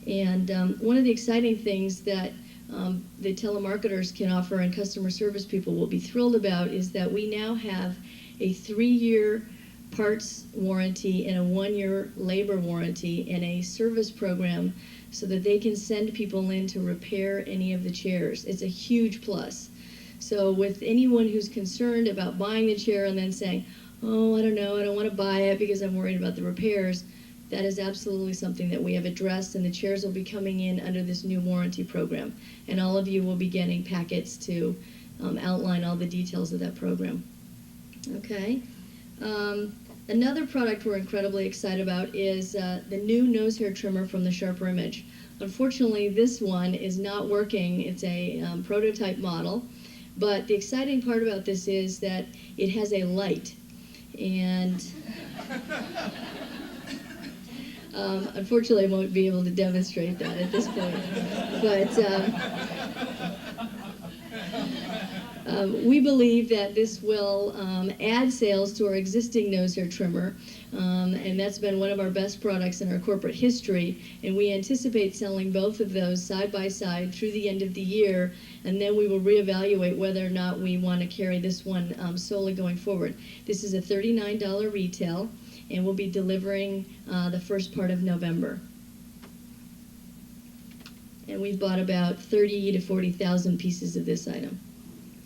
S5: And one of the exciting things that the telemarketers can offer and customer service people will be thrilled about is that we now have a 3-year parts warranty and a 1-year labor warranty and a service program so that they can send people in to repair any of the chairs. It's a huge plus. So with anyone who's concerned about buying the chair and then saying, oh, I don't know, I don't want to buy it because I'm worried about the repairs, that is absolutely something that we have addressed, and the chairs will be coming in under this new warranty program. And all of you will be getting packets to outline all the details of that program. Okay. Another product we're incredibly excited about is the new nose hair trimmer from the SHRP Image. Unfortunately, this one is not working. It's a prototype model, but the exciting part about this is that it has a light. And unfortunately, I won't be able to demonstrate that at this point. But we believe that this will add sales to our existing nose hair trimmer, and that's been one of our best products in our corporate history, and we anticipate selling both of those side by side through the end of the year, and then we will reevaluate whether or not we want to carry this one solely going forward. This is a $39 retail, and we'll be delivering the first part of November. And we've bought about 30 to 40,000 pieces of this item.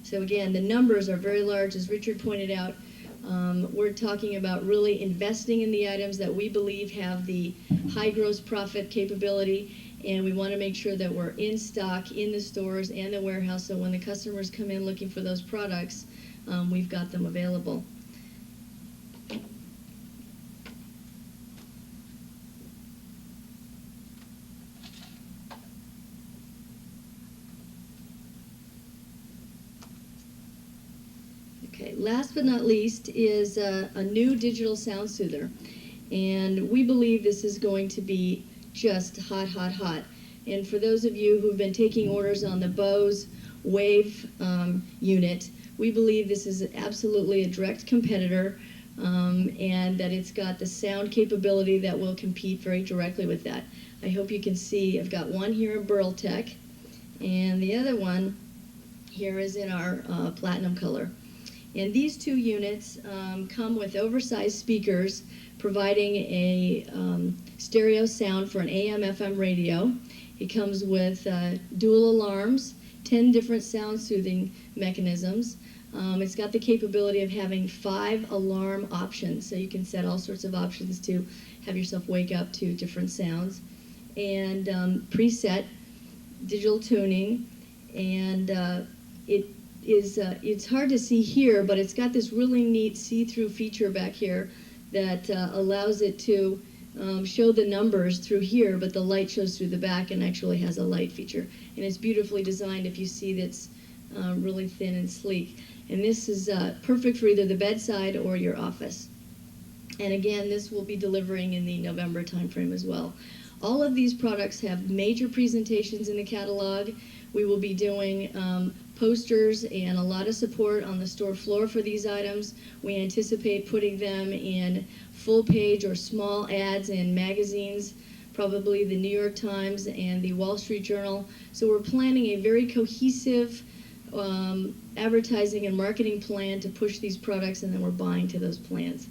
S5: So again, the numbers are very large. As Richard pointed out, we're talking about really investing in the items that we believe have the high gross profit capability, and we want to make sure that we're in stock in the stores and the warehouse, so when the customers come in looking for those products, we've got them available. Okay, last but not least is a new digital sound soother. And we believe this is going to be just hot, hot, hot. And for those of you who've been taking orders on the Bose Wave unit, we believe this is absolutely a direct competitor, and that it's got the sound capability that will compete very directly with that. I hope you can see, I've got one here in Burl Tech, and the other one here is in our platinum color. And these two units come with oversized speakers providing a stereo sound for an AM/FM radio. It comes with dual alarms, 10 different sound soothing mechanisms. It's got the capability of having 5 alarm options, so you can set all sorts of options to have yourself wake up to different sounds. And preset digital tuning, and it's hard to see here, but it's got this really neat see-through feature back here that allows it to show the numbers through here, but the light shows through the back and actually has a light feature. And it's beautifully designed. If you see, that's really thin and sleek. And this is perfect for either the bedside or your office. And again, this will be delivering in the November timeframe as well. All of these products have major presentations in the catalog. We will be doing posters and a lot of support on the store floor for these items. We anticipate putting them in full-page or small ads in magazines, probably the New York Times and the Wall Street Journal. So we're planning a very cohesive advertising and marketing plan to push these products, and then we're buying to those plans.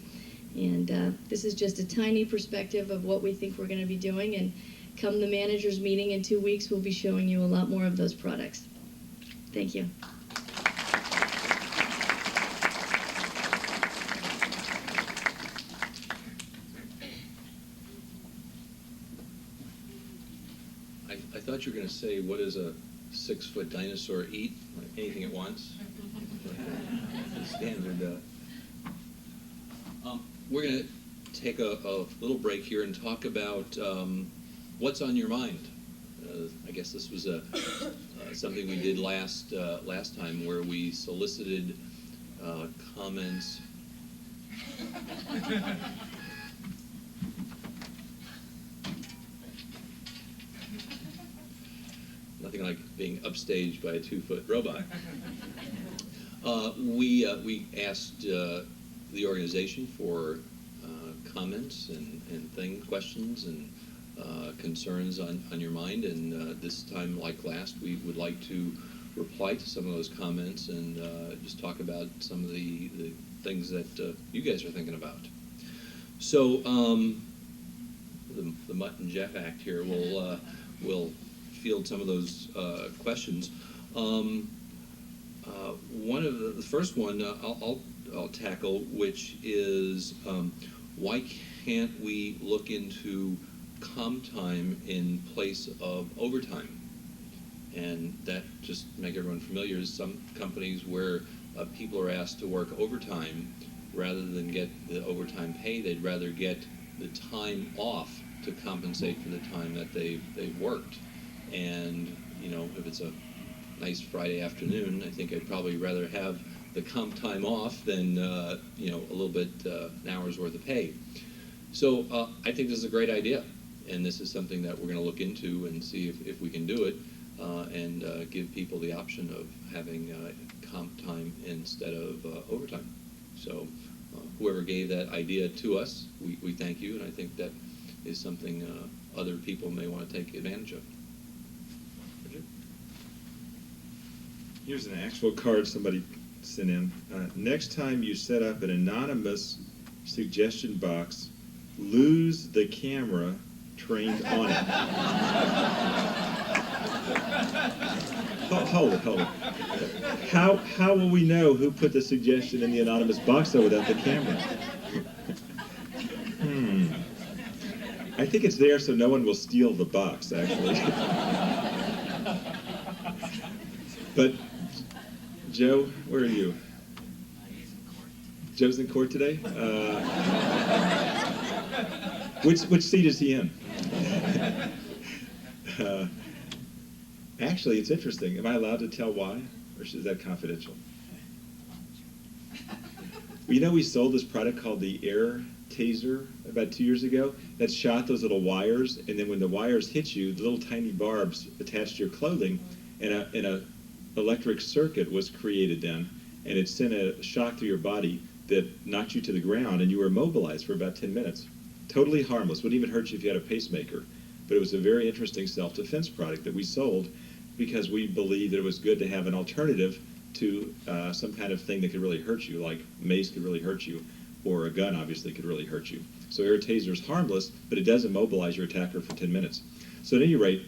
S5: And this is just a tiny perspective of what we think we're going to be doing, and come the managers meeting in 2 weeks, we'll be showing you a lot more of those products. Thank you.
S1: I thought you were going to say, what does a 6-foot dinosaur eat? Like anything at once? Standard. We're going to take a little break here and talk about what's on your mind. I guess this was something we did last time, where we solicited comments. Nothing like being upstaged by a 2-foot robot. We asked the organization for comments and questions and concerns on your mind, and this time, like last, we would like to reply to some of those comments and just talk about some of the things that you guys are thinking about. So the Mutt and Jeff Act here will field some of those questions. One of the first one I'll tackle, which is why can't we look into comp time in place of overtime? And that, just to make everyone familiar, is some companies where people are asked to work overtime, rather than get the overtime pay, they'd rather get the time off to compensate for the time that they've worked. And you know, if it's a nice Friday afternoon, I think I'd probably rather have the comp time off than you know, a little bit an hour's worth of pay. So I think this is a great idea, and this is something that we're going to look into and see if we can do it, and give people the option of having comp time instead of overtime. So whoever gave that idea to us, we thank you, and I think that is something other people may want to take advantage of.
S3: Here's an actual card somebody sent in. Next time you set up an anonymous suggestion box, lose the camera trained on it. Hold it. How will we know who put the suggestion in the anonymous box though without the camera? I think it's there so no one will steal the box, actually. But Joe, where are you? Joe's in court today? Which seat is he in? Actually, it's interesting. Am I allowed to tell why, or is that confidential? Well, you know, we sold this product called the Air Taser about 2 years ago that shot those little wires, and then when the wires hit you, the little tiny barbs attached to your clothing, and a electric circuit was created then, and it sent a shock through your body that knocked you to the ground, and you were immobilized for about 10 minutes. Totally harmless, wouldn't even hurt you if you had a pacemaker. But it was a very interesting self-defense product that we sold because we believed that it was good to have an alternative to some kind of thing that could really hurt you, like mace could really hurt you, or a gun obviously could really hurt you. So air taser is harmless, but it does immobilize your attacker for 10 minutes. So at any rate,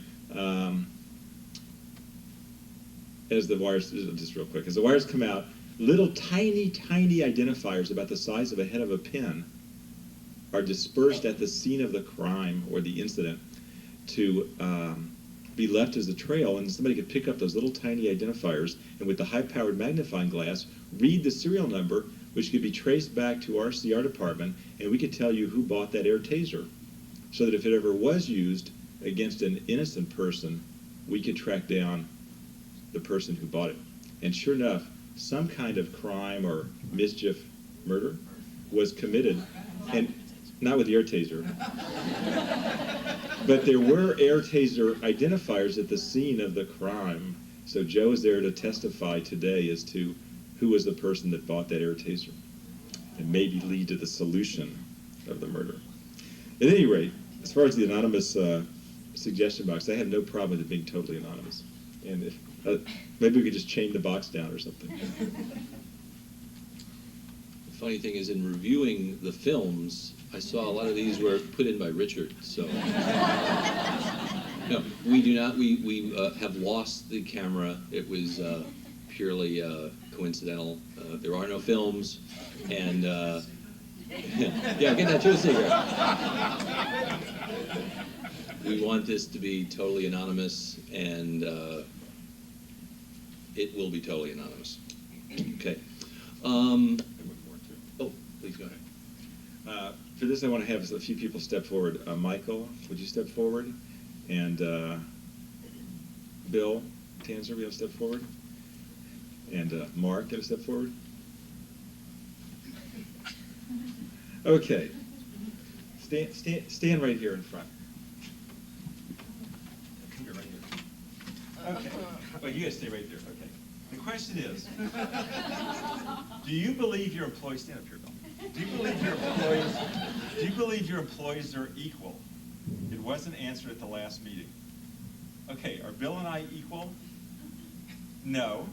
S3: as the wires, just real quick, as the wires come out, little tiny identifiers about the size of a head of a pin are dispersed at the scene of the crime or the incident to be left as a trail, and somebody could pick up those little tiny identifiers and with the high-powered magnifying glass read the serial number, which could be traced back to our CR department, and we could tell you who bought that air taser, so that if it ever was used against an innocent person, we could track down the person who bought it. And sure enough, some kind of crime or mischief, murder, was committed, and not with the air taser. But there were air taser identifiers at the scene of the crime. So Joe is there to testify today as to who was the person that bought that air taser, and maybe lead to the solution of the murder. At any rate, as far as the anonymous suggestion box, I have no problem with it being totally anonymous. And if maybe we could just chain the box down or something.
S1: The funny thing is, in reviewing the films, I saw a lot of these were put in by Richard, so. No, we do not, we have lost the camera. It was purely coincidental. There are no films, and yeah, get that to a secret. We want this to be totally anonymous, and it will be totally anonymous. Okay. Oh, please go ahead.
S3: For this, I want to have a few people step forward. Michael, would you step forward? And Bill Tanzer, will you step forward? And Mark, get a step forward. Okay. Stand right here in front. Come here, right here. Okay. Well, you guys stay right there. Okay. The question is, do you believe your employees, stand up here, Bill. Do you believe your employees are equal? It wasn't answered at the last meeting. Okay, are Bill and I equal? No.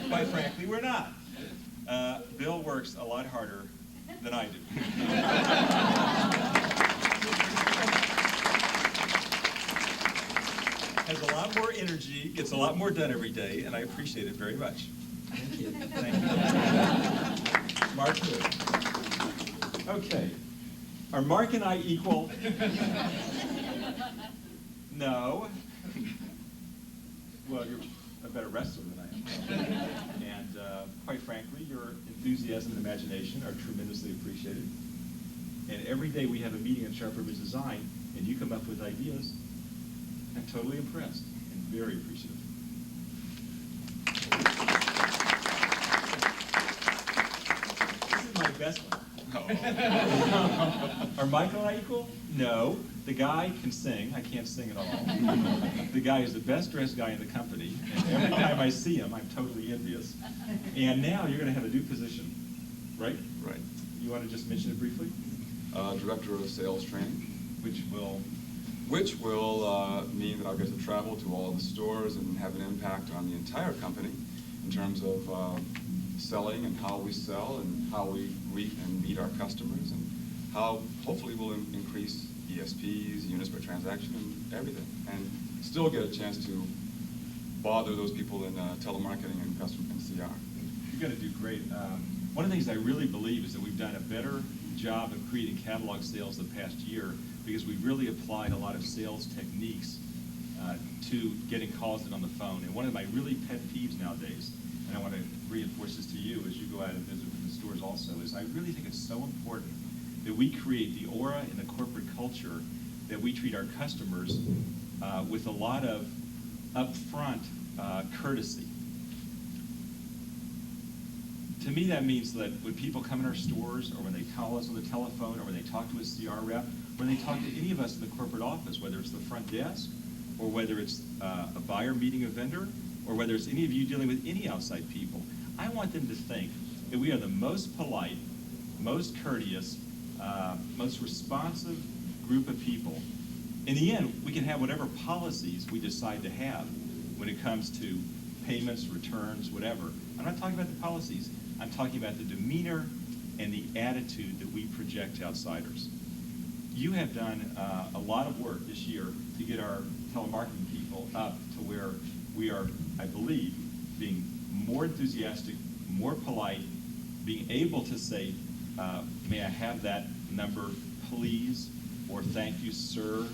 S3: Quite frankly, we're not. Bill works a lot harder than I do. Has a lot more energy, gets a lot more done every day, and I appreciate it very much. Thank you. Thank you. Mark, okay. Are Mark and I equal? No. Well, you're a better wrestler than I am. And quite frankly, your enthusiasm and imagination are tremendously appreciated. And every day we have a meeting at SHRP Image Design, and you come up with ideas. I'm totally impressed and very appreciative. This is my best one. Are Michael and I equal? No. The guy can sing. I can't sing at all. The guy is the best dressed guy in the company. And every time I see him, I'm totally envious. And now you're going to have a new position, right?
S6: Right.
S3: You want to just mention it briefly?
S6: Director of Sales Training.
S3: Which will
S6: mean that I'll get to travel to all the stores and have an impact on the entire company in terms of selling and how we sell and how we reach and meet our customers and how hopefully we'll increase ESPs, units per transaction, and everything, and still get a chance to bother those people in telemarketing and customer and CR.
S3: You're going to do great. One of the things I really believe is that we've done a better job of creating catalog sales the past year because we've really applied a lot of sales techniques to getting calls in on the phone. And one of my really pet peeves nowadays, and I want to reinforce this to you as you go out and visit the stores also, is I really think it's so important that we create the aura in the corporate culture that we treat our customers with a lot of upfront courtesy. To me, that means that when people come in our stores, or when they call us on the telephone, or when they talk to a CR rep, or when they talk to any of us in the corporate office, whether it's the front desk, or whether it's a buyer meeting a vendor, or whether it's any of you dealing with any outside people, I want them to think that we are the most polite, most courteous, most responsive group of people. In the end, we can have whatever policies we decide to have when it comes to payments, returns, whatever.
S7: I'm not talking about the policies. I'm talking about the demeanor and the attitude that we project to outsiders. You have done a lot of work this year to get our telemarketing people up to where we are, I believe, being more enthusiastic, more polite, being able to say, may I have that number, please, or thank you, sir,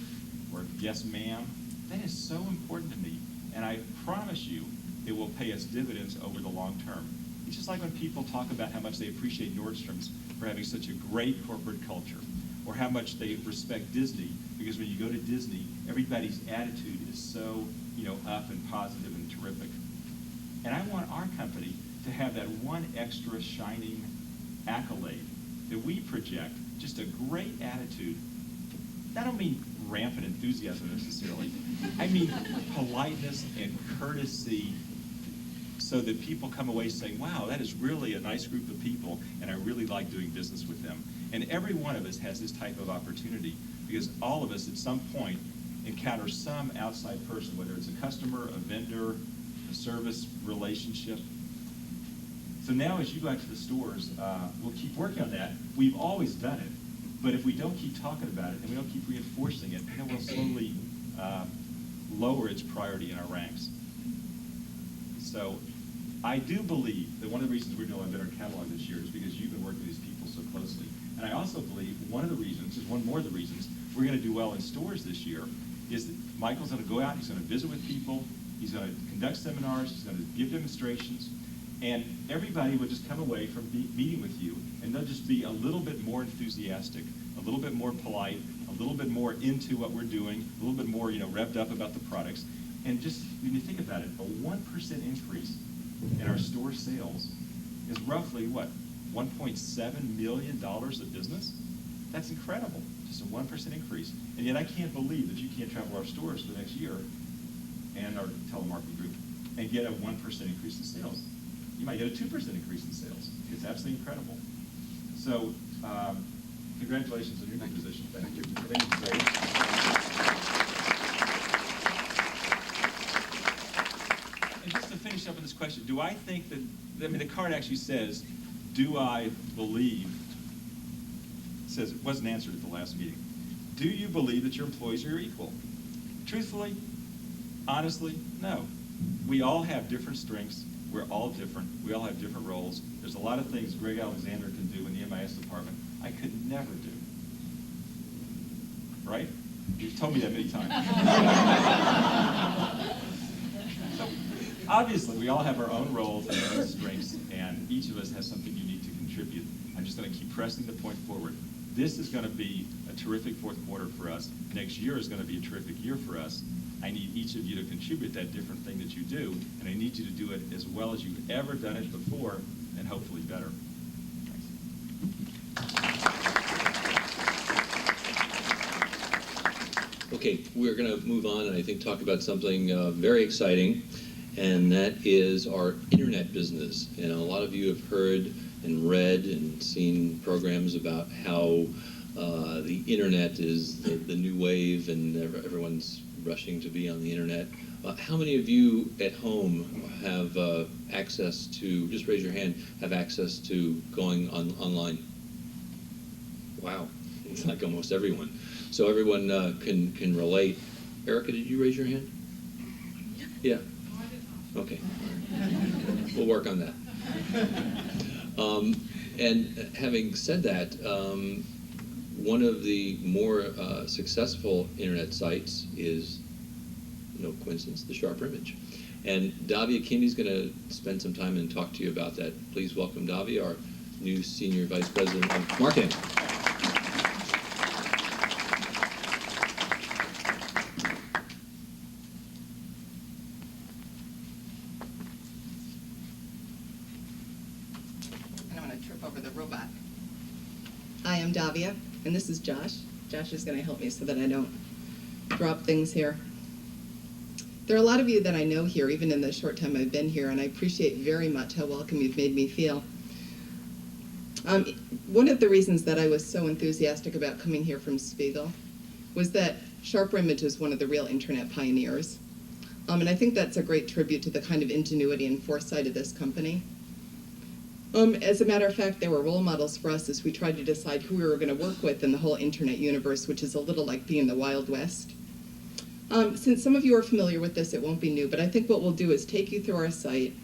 S7: or yes, ma'am. That is so important to me, and I promise you it will pay us dividends over the long term. It's just like when people talk about how much they appreciate Nordstrom's for having such a great corporate culture, or how much they respect Disney, because when you go to Disney, everybody's attitude is so, up and positive and terrific. And I want our company to have that one extra shining accolade that we project, just a great attitude. I don't mean rampant enthusiasm necessarily. I mean politeness and courtesy, so that people come away saying, wow, that is really a nice group of people, and I really like doing business with them. And every one of us has this type of opportunity, because all of us at some point encounter some outside person, whether it's a customer, a vendor, a service relationship. So now as you go out to the stores, we'll keep working on that. We've always done it, but if we don't keep talking about it and we don't keep reinforcing it, then we'll slowly lower its priority in our ranks. So I do believe that one of the reasons we're doing a better catalog this year is because you've been working with these people so closely. And I also believe one of the reasons, is one more of the reasons, we're going to do well in stores this year is that Michael's going to go out, he's going to visit with people, he's going to conduct seminars, he's going to give demonstrations, and everybody would just come away from meeting with you, and they'll just be a little bit more enthusiastic, a little bit more polite, a little bit more into what we're doing, a little bit more, revved up about the products. And just, when you think about it, a 1% increase in our store sales is roughly, what, $1.7 million of business? That's incredible, just a 1% increase. And yet I can't believe that you can't travel our stores for the next year and our telemarketing group and get a 1% increase in sales. You might get a 2% increase in sales. It's absolutely incredible. So, congratulations on your new position. Thank you. I think it's great. And just to finish up on this question, do I think that, the card actually says, do I believe, it says it wasn't answered at the last meeting. Do you believe that your employees are your equal? Truthfully, honestly, no. We all have different strengths. We're all different. We all have different roles. There's a lot of things Greg Alexander can do in the MIS department I could never do. Right? You've told me that many times. So, obviously, we all have our own roles and our own strengths, and each of us has something unique to contribute. I'm just going to keep pressing the point forward. This is going to be a terrific fourth quarter for us. Next year is going to be a terrific year for us. I need each of you to contribute that different thing that you do, and I need you to do it as well as you've ever done it before, and hopefully better. Thanks.
S1: Okay, we're going to move on and I think talk about something very exciting, and that is our internet business. And a lot of you have heard and read and seen programs about how the internet is the new wave and everyone's rushing to be on the internet. How many of you at home have access to, just raise your hand, have access to going online? Wow, it's like almost everyone. So everyone can relate. Erica, did you raise your hand? Yeah? Okay. We'll work on that. And having said that, one of the more successful internet sites is, no coincidence, the SHRP Image. And Davia Kindy's going to spend some time and talk to you about that. Please welcome Davia, our new Senior Vice President of Marketing.
S8: And I'm going to trip over the robot. Hi, I'm Davia, and this is Josh. Josh is going to help me so that I don't drop things here. There are a lot of you that I know here, even in the short time I've been here, and I appreciate very much how welcome you've made me feel. One of the reasons that I was so enthusiastic about coming here from Spiegel was that SHRP Image is one of the real internet pioneers. And I think that's a great tribute to the kind of ingenuity and foresight of this company. As a matter of fact, they were role models for us as we tried to decide who we were going to work with in the whole internet universe, which is a little like being the Wild West. Since some of you are familiar with this, it won't be new, but I think what we'll do is take you through our site,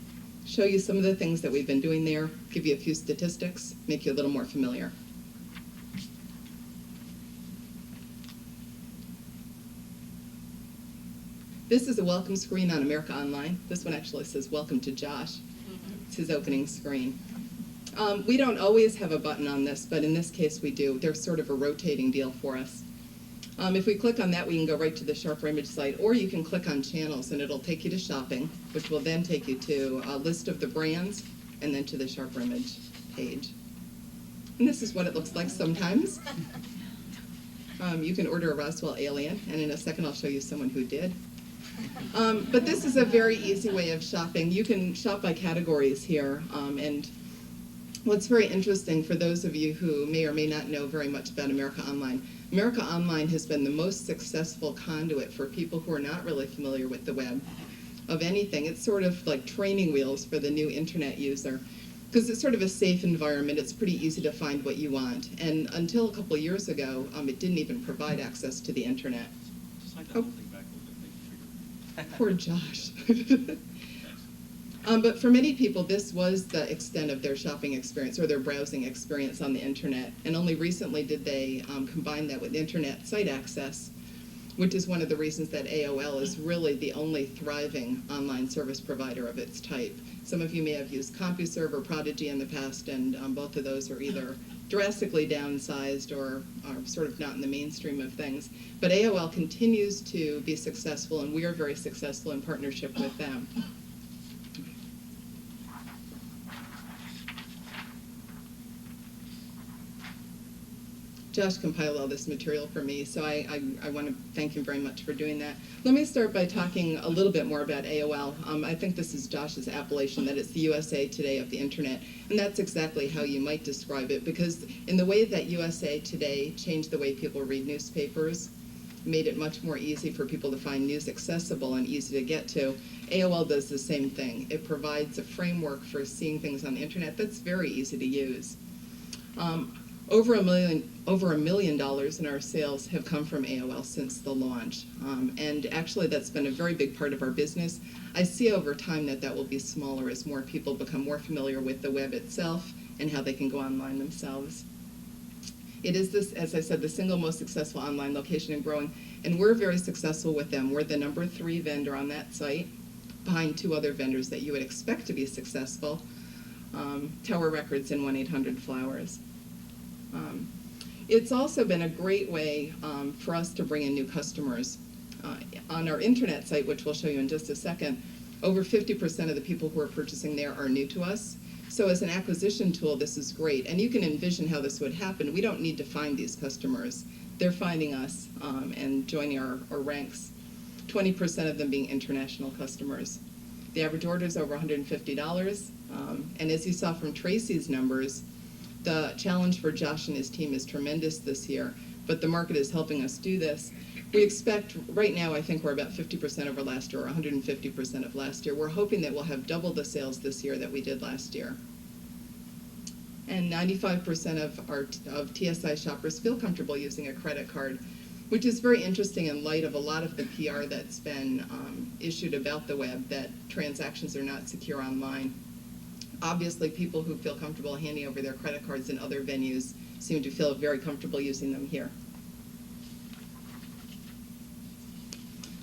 S8: show you some of the things that we've been doing there, give you a few statistics, make you a little more familiar. This is a welcome screen on America Online. This one actually says welcome to Josh. It's his opening screen. We don't always have a button on this, but in this case we do. They're sort of a rotating deal for us. If we click on that, we can go right to the SHRP Image site, or you can click on channels and it'll take you to shopping, which will then take you to a list of the brands and then to the SHRP Image page. And this is what it looks like sometimes. You can order a Roswell alien, and in a second I'll show you someone who did. But this is a very easy way of shopping. You can shop by categories here, and what's very interesting for those of you who may or may not know very much about America Online has been the most successful conduit for people who are not really familiar with the web of anything. It's sort of like training wheels for the new internet user, because it's sort of a safe environment. It's pretty easy to find what you want. And until a couple of years ago, it didn't even provide access to the internet.
S7: Just like the whole thing back a little bit,
S8: Poor Josh. But for many people, this was the extent of their shopping experience or their browsing experience on the internet. And only recently did they combine that with internet site access, which is one of the reasons that AOL is really the only thriving online service provider of its type. Some of you may have used CompuServe or Prodigy in the past, and both of those are either drastically downsized or are sort of not in the mainstream of things. But AOL continues to be successful, and we are very successful in partnership with them. Josh compiled all this material for me, so I want to thank him very much for doing that. Let me start by talking a little bit more about AOL. I think this is Josh's appellation, that it's the USA Today of the Internet, and that's exactly how you might describe it, because in the way that USA Today changed the way people read newspapers, made it much more easy for people to find news accessible and easy to get to, AOL does the same thing. It provides a framework for seeing things on the internet that's very easy to use. Over $1 million in our sales have come from AOL since the launch. And actually that's been a very big part of our business. I see over time that that will be smaller as more people become more familiar with the web itself and how they can go online themselves. It is this, as I said, the single most successful online location and growing, and we're very successful with them. We're the #3 vendor on that site, behind 2 other vendors that you would expect to be successful, Tower Records and 1-800-Flowers. It's also been a great way for us to bring in new customers. On our internet site, which we'll show you in just a second, over 50% of the people who are purchasing there are new to us. So as an acquisition tool, this is great. And you can envision how this would happen. We don't need to find these customers. They're finding us and joining our ranks, 20% of them being international customers. The average order is over $150. And as you saw from Tracy's numbers, the challenge for Josh and his team is tremendous this year, but the market is helping us do this. We expect, right now, I think we're about 50% over last year, or 150% of last year. We're hoping that we'll have double the sales this year that we did last year. And 95% of TSI shoppers feel comfortable using a credit card, which is very interesting in light of a lot of the PR that's been issued about the web, that transactions are not secure online. Obviously, people who feel comfortable handing over their credit cards in other venues seem to feel very comfortable using them here.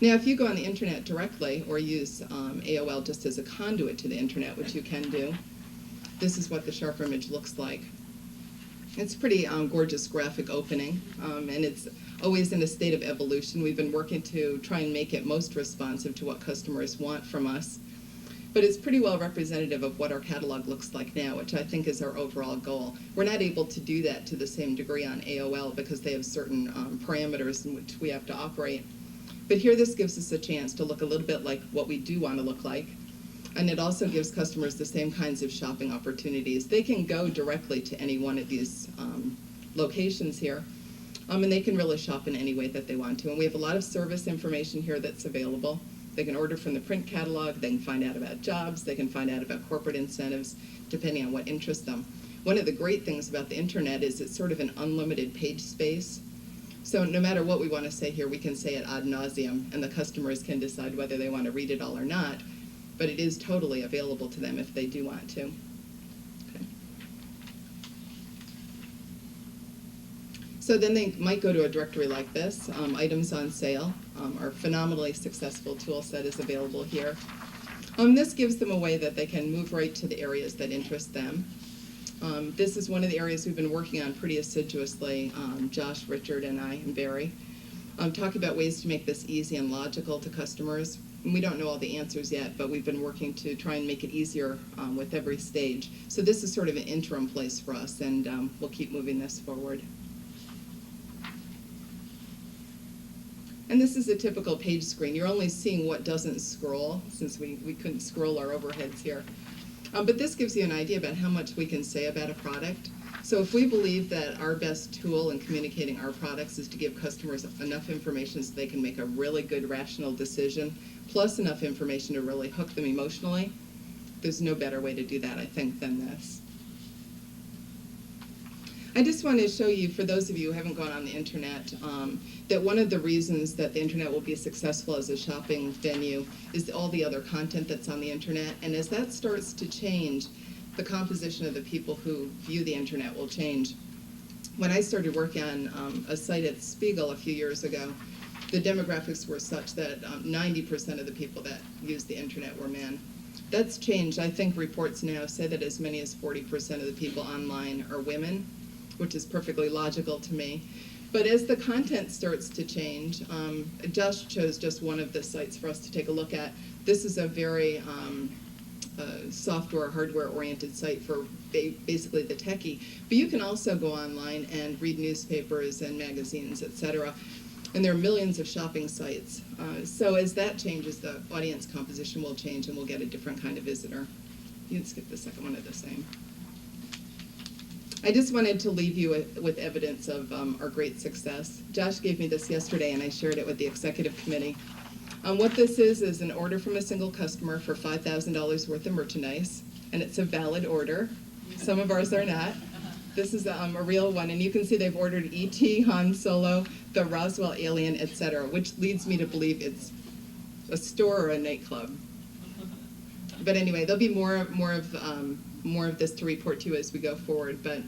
S8: Now, if you go on the internet directly or use AOL just as a conduit to the internet, which you can do, this is what the SHRP image looks like. It's a pretty gorgeous graphic opening, and it's always in a state of evolution. We've been working to try and make it most responsive to what customers want from us. But it's pretty well representative of what our catalog looks like now, which I think is our overall goal. We're not able to do that to the same degree on AOL because they have certain parameters in which we have to operate. But here this gives us a chance to look a little bit like what we do want to look like. And it also gives customers the same kinds of shopping opportunities. They can go directly to any one of these locations here, and they can really shop in any way that they want to. And we have a lot of service information here that's available. They can order from the print catalog, they can find out about jobs, they can find out about corporate incentives, depending on what interests them. One of the great things about the internet is it's sort of an unlimited page space. So no matter what we want to say here, we can say it ad nauseum, and the customers can decide whether they want to read it all or not. But it is totally available to them if they do want to. Okay. So then they might go to a directory like this. Items on sale. Our phenomenally successful tool set is available here. This gives them a way that they can move right to the areas that interest them. This is one of the areas we've been working on pretty assiduously, Josh, Richard, and I, and Barry. Talking about ways to make this easy and logical to customers. And we don't know all the answers yet, but we've been working to try and make it easier with every stage. So this is sort of an interim place for us, and we'll keep moving this forward. And this is a typical page screen. You're only seeing what doesn't scroll, since we couldn't scroll our overheads here. But this gives you an idea about how much we can say about a product. So if we believe that our best tool in communicating our products is to give customers enough information so they can make a really good rational decision, plus enough information to really hook them emotionally, there's no better way to do that, I think, than this. I just want to show you, for those of you who haven't gone on the internet, that one of the reasons that the internet will be successful as a shopping venue is all the other content that's on the internet. And as that starts to change, the composition of the people who view the internet will change. When I started working on a site at Spiegel a few years ago, the demographics were such that 90% of the people that use the internet were men. That's changed. I think reports now say that as many as 40% of the people online are women, which is perfectly logical to me. But as the content starts to change, Josh chose just one of the sites for us to take a look at. This is a very software, hardware-oriented site for basically the techie. But you can also go online and read newspapers and magazines, etc. And there are millions of shopping sites. So as that changes, the audience composition will change and we'll get a different kind of visitor. You can skip the second one of the same. I just wanted to leave you with evidence of our great success. Josh gave me this yesterday and I shared it with the executive committee. What this is an order from a single customer for $5,000 worth of merchandise, and it's a valid order. Some of ours are not. This is a real one, and you can see they've ordered E.T., Han Solo, the Roswell alien, etc., which leads me to believe it's a store or a nightclub. But anyway, there'll be more of this to report to you as we go forward. But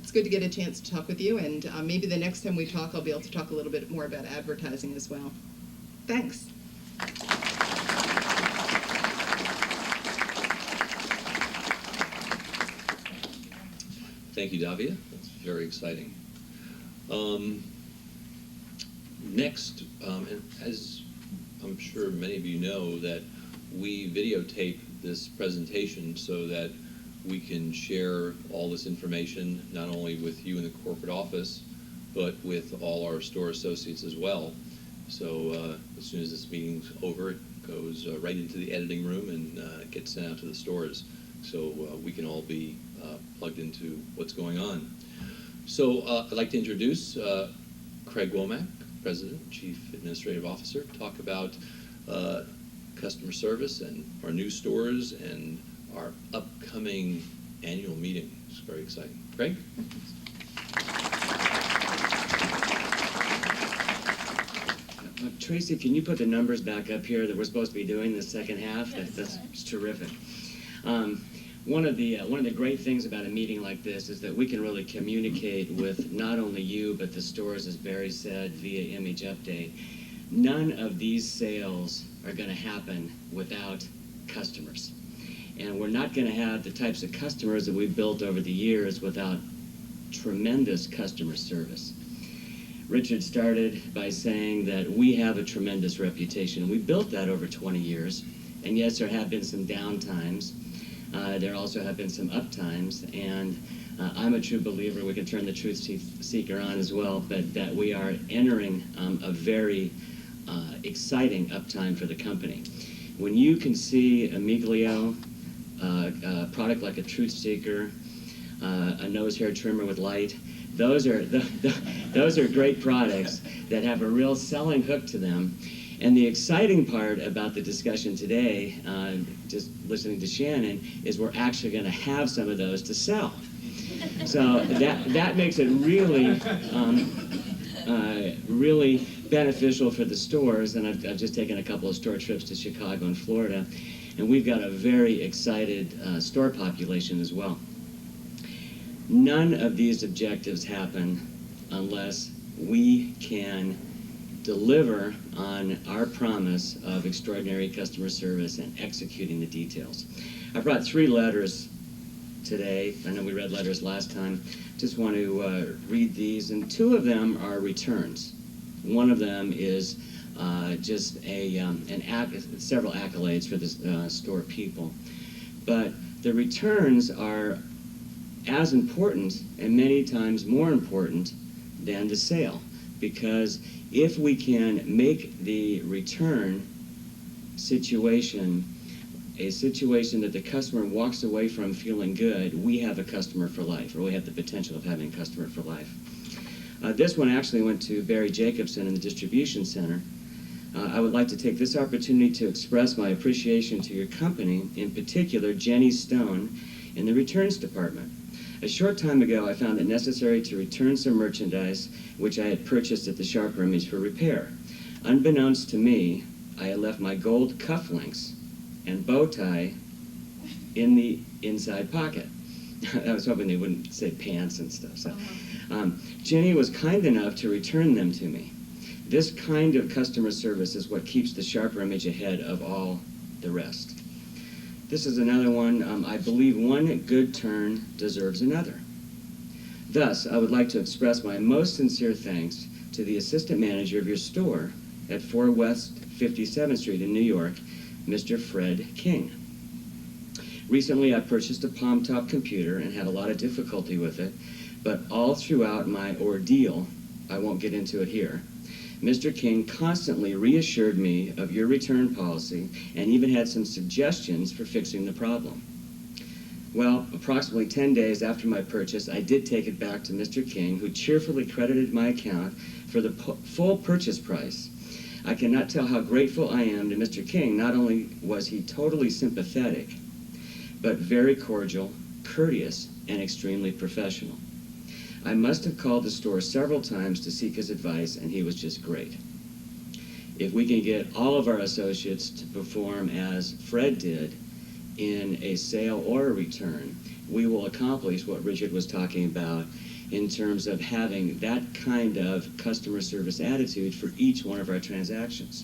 S8: it's good to get a chance to talk with you, and maybe the next time we talk, I'll be able to talk a little bit more about advertising as well. Thanks.
S1: Thank you, Davia. That's very exciting. Next, and as I'm sure many of you know, that we videotape this presentation so that we can share all this information not only with you in the corporate office, but with all our store associates as well. So as soon as this meeting's over, it goes right into the editing room and gets sent out to the stores. So we can all be plugged into what's going on. So I'd like to introduce Craig Womack, President, Chief Administrative Officer, talk about customer service and our new stores and our upcoming annual meeting. It's very exciting. Craig?
S9: Tracy, can you put the numbers back up here that we're supposed to be doing the second half? That's terrific. One of the great things about a meeting like this is that we can really communicate with not only you, but the stores, as Barry said, via image update. None of these sales are going to happen without customers. And we're not going to have the types of customers that we've built over the years without tremendous customer service. Richard started by saying that we have a tremendous reputation. We built that over 20 years. And yes, there have been some downtimes. There also have been some uptimes. And I'm a true believer, we can turn the truth seeker on as well, but that we are entering a very exciting uptime for the company. When you can see a Miglio, a product like a Truth Seeker, a nose hair trimmer with light, those are great products that have a real selling hook to them. And the exciting part about the discussion today, just listening to Shannon, is we're actually going to have some of those to sell. So that makes it really, really beneficial for the stores. And I've just taken a couple of store trips to Chicago and Florida, and we've got a very excited store population as well. None of these objectives happen unless we can deliver on our promise of extraordinary customer service and executing the details. I brought 3 letters today. I know we read letters last time. Just want to read these, and 2 of them are returns. One of them is just several accolades for the store people. But the returns are as important and many times more important than the sale, because if we can make the return situation a situation that the customer walks away from feeling good, we have a customer for life, or we have the potential of having a customer for life. This one actually went to Barry Jacobson in the distribution center. I would like to take this opportunity to express my appreciation to your company, in particular Jenny Stone in the returns department. A short time ago, I found it necessary to return some merchandise which I had purchased at the SHRP Image for repair. Unbeknownst to me, I had left my gold cufflinks and bow tie in the inside pocket. I was hoping they wouldn't say pants and stuff. So, Jenny was kind enough to return them to me. This kind of customer service is what keeps the SHRP Image ahead of all the rest. This is another one. I believe one good turn deserves another. Thus, I would like to express my most sincere thanks to the assistant manager of your store at 4 West 57th Street in New York, Mr. Fred King. Recently, I purchased a palm-top computer and had a lot of difficulty with it, but all throughout my ordeal, I won't get into it here, Mr. King constantly reassured me of your return policy and even had some suggestions for fixing the problem. Well, approximately 10 days after my purchase, I did take it back to Mr. King, who cheerfully credited my account for the full purchase price. I cannot tell how grateful I am to Mr. King. Not only was he totally sympathetic, but very cordial, courteous, and extremely professional. I must have called the store several times to seek his advice, and he was just great. If we can get all of our associates to perform as Fred did in a sale or a return, we will accomplish what Richard was talking about in terms of having that kind of customer service attitude for each one of our transactions.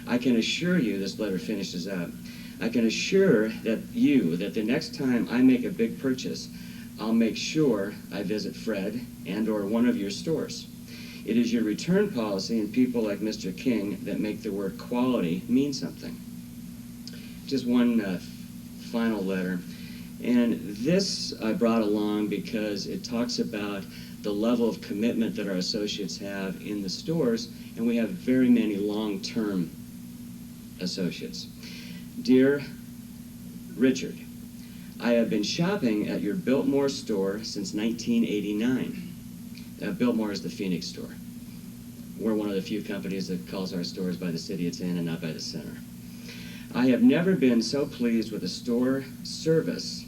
S9: I can assure you, this letter finishes up, I can assure that the next time I make a big purchase, I'll make sure I visit Fred and or one of your stores. It is your return policy and people like Mr. King that make the word quality mean something. Just one final letter. And this I brought along because it talks about the level of commitment that our associates have in the stores, and we have very many long-term associates. Dear Richard, I have been shopping at your Biltmore store since 1989. Biltmore is the Phoenix store. We're one of the few companies that calls our stores by the city it's in and not by the center. I have never been so pleased with a store service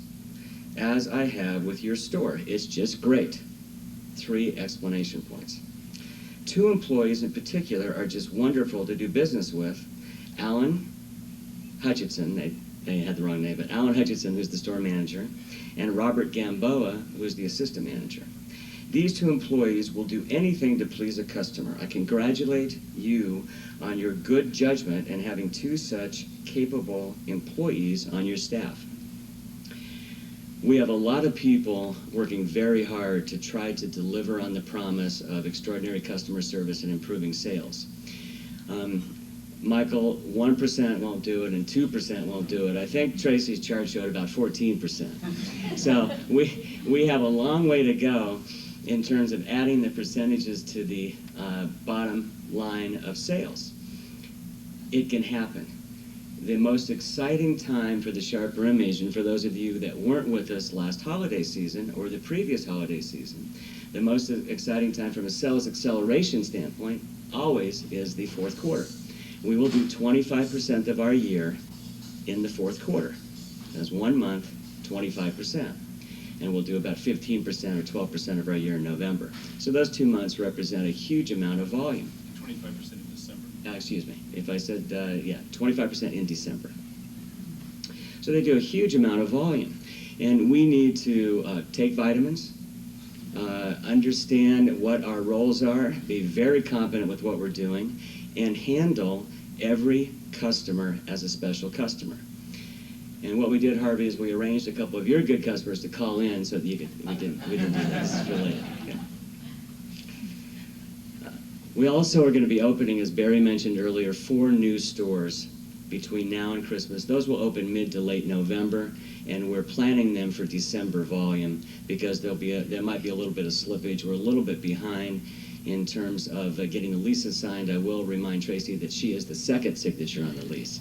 S9: as I have with your store. It's just great. 3 exclamation points. 2 employees in particular are just wonderful to do business with. Alan Hutchinson, they had the wrong name, but Alan Hutchinson, who's the store manager, and Robert Gamboa, who is the assistant manager. These 2 employees will do anything to please a customer. I congratulate you on your good judgment and having 2 such capable employees on your staff. We have a lot of people working very hard to try to deliver on the promise of extraordinary customer service and improving sales. Michael, 1% won't do it and 2% won't do it. I think Tracy's chart showed about 14%. So we have a long way to go in terms of adding the percentages to the bottom line of sales. It can happen. The most exciting time for the SHRP Image, and for those of you that weren't with us last holiday season or the previous holiday season, the most exciting time from a sales acceleration standpoint always is the 4th quarter. we will do 25% of our year in the fourth quarter. That's 1 month, 25%. And we'll do about 15% or 12% of our year in November. So those 2 months represent a huge amount of volume.
S7: 25% in December.
S9: Excuse me, if I said, 25% in December. So they do a huge amount of volume. And we need to take vitamins, understand what our roles are, be very competent with what we're doing, and handle every customer as a special customer. And what we did, Harvey, is we arranged a couple of your good customers to call in so that we didn't do this related. Okay. We also are going to be opening, as Barry mentioned earlier, 4 new stores between now and Christmas. Those will open mid to late November, and we're planning them for December volume because there might be a little bit of slippage. We're a little bit behind in terms of getting the leases signed. I will remind Tracy that she is the second signature on the lease.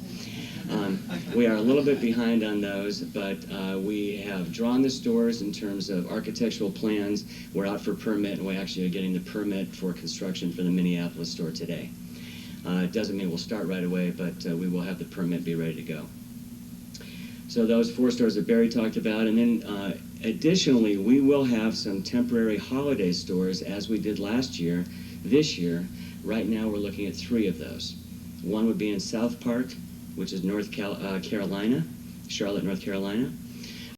S9: We are a little bit behind on those, but we have drawn the stores in terms of architectural plans. We're out for permit, and we actually are getting the permit for construction for the Minneapolis store today. It doesn't mean we'll start right away, but we will have the permit be ready to go. So those 4 stores that Barry talked about, and then additionally, we will have some temporary holiday stores as we did last year. This year, right now we're looking at 3 of those. One would be in South Park, which is North Carolina, Charlotte, North Carolina.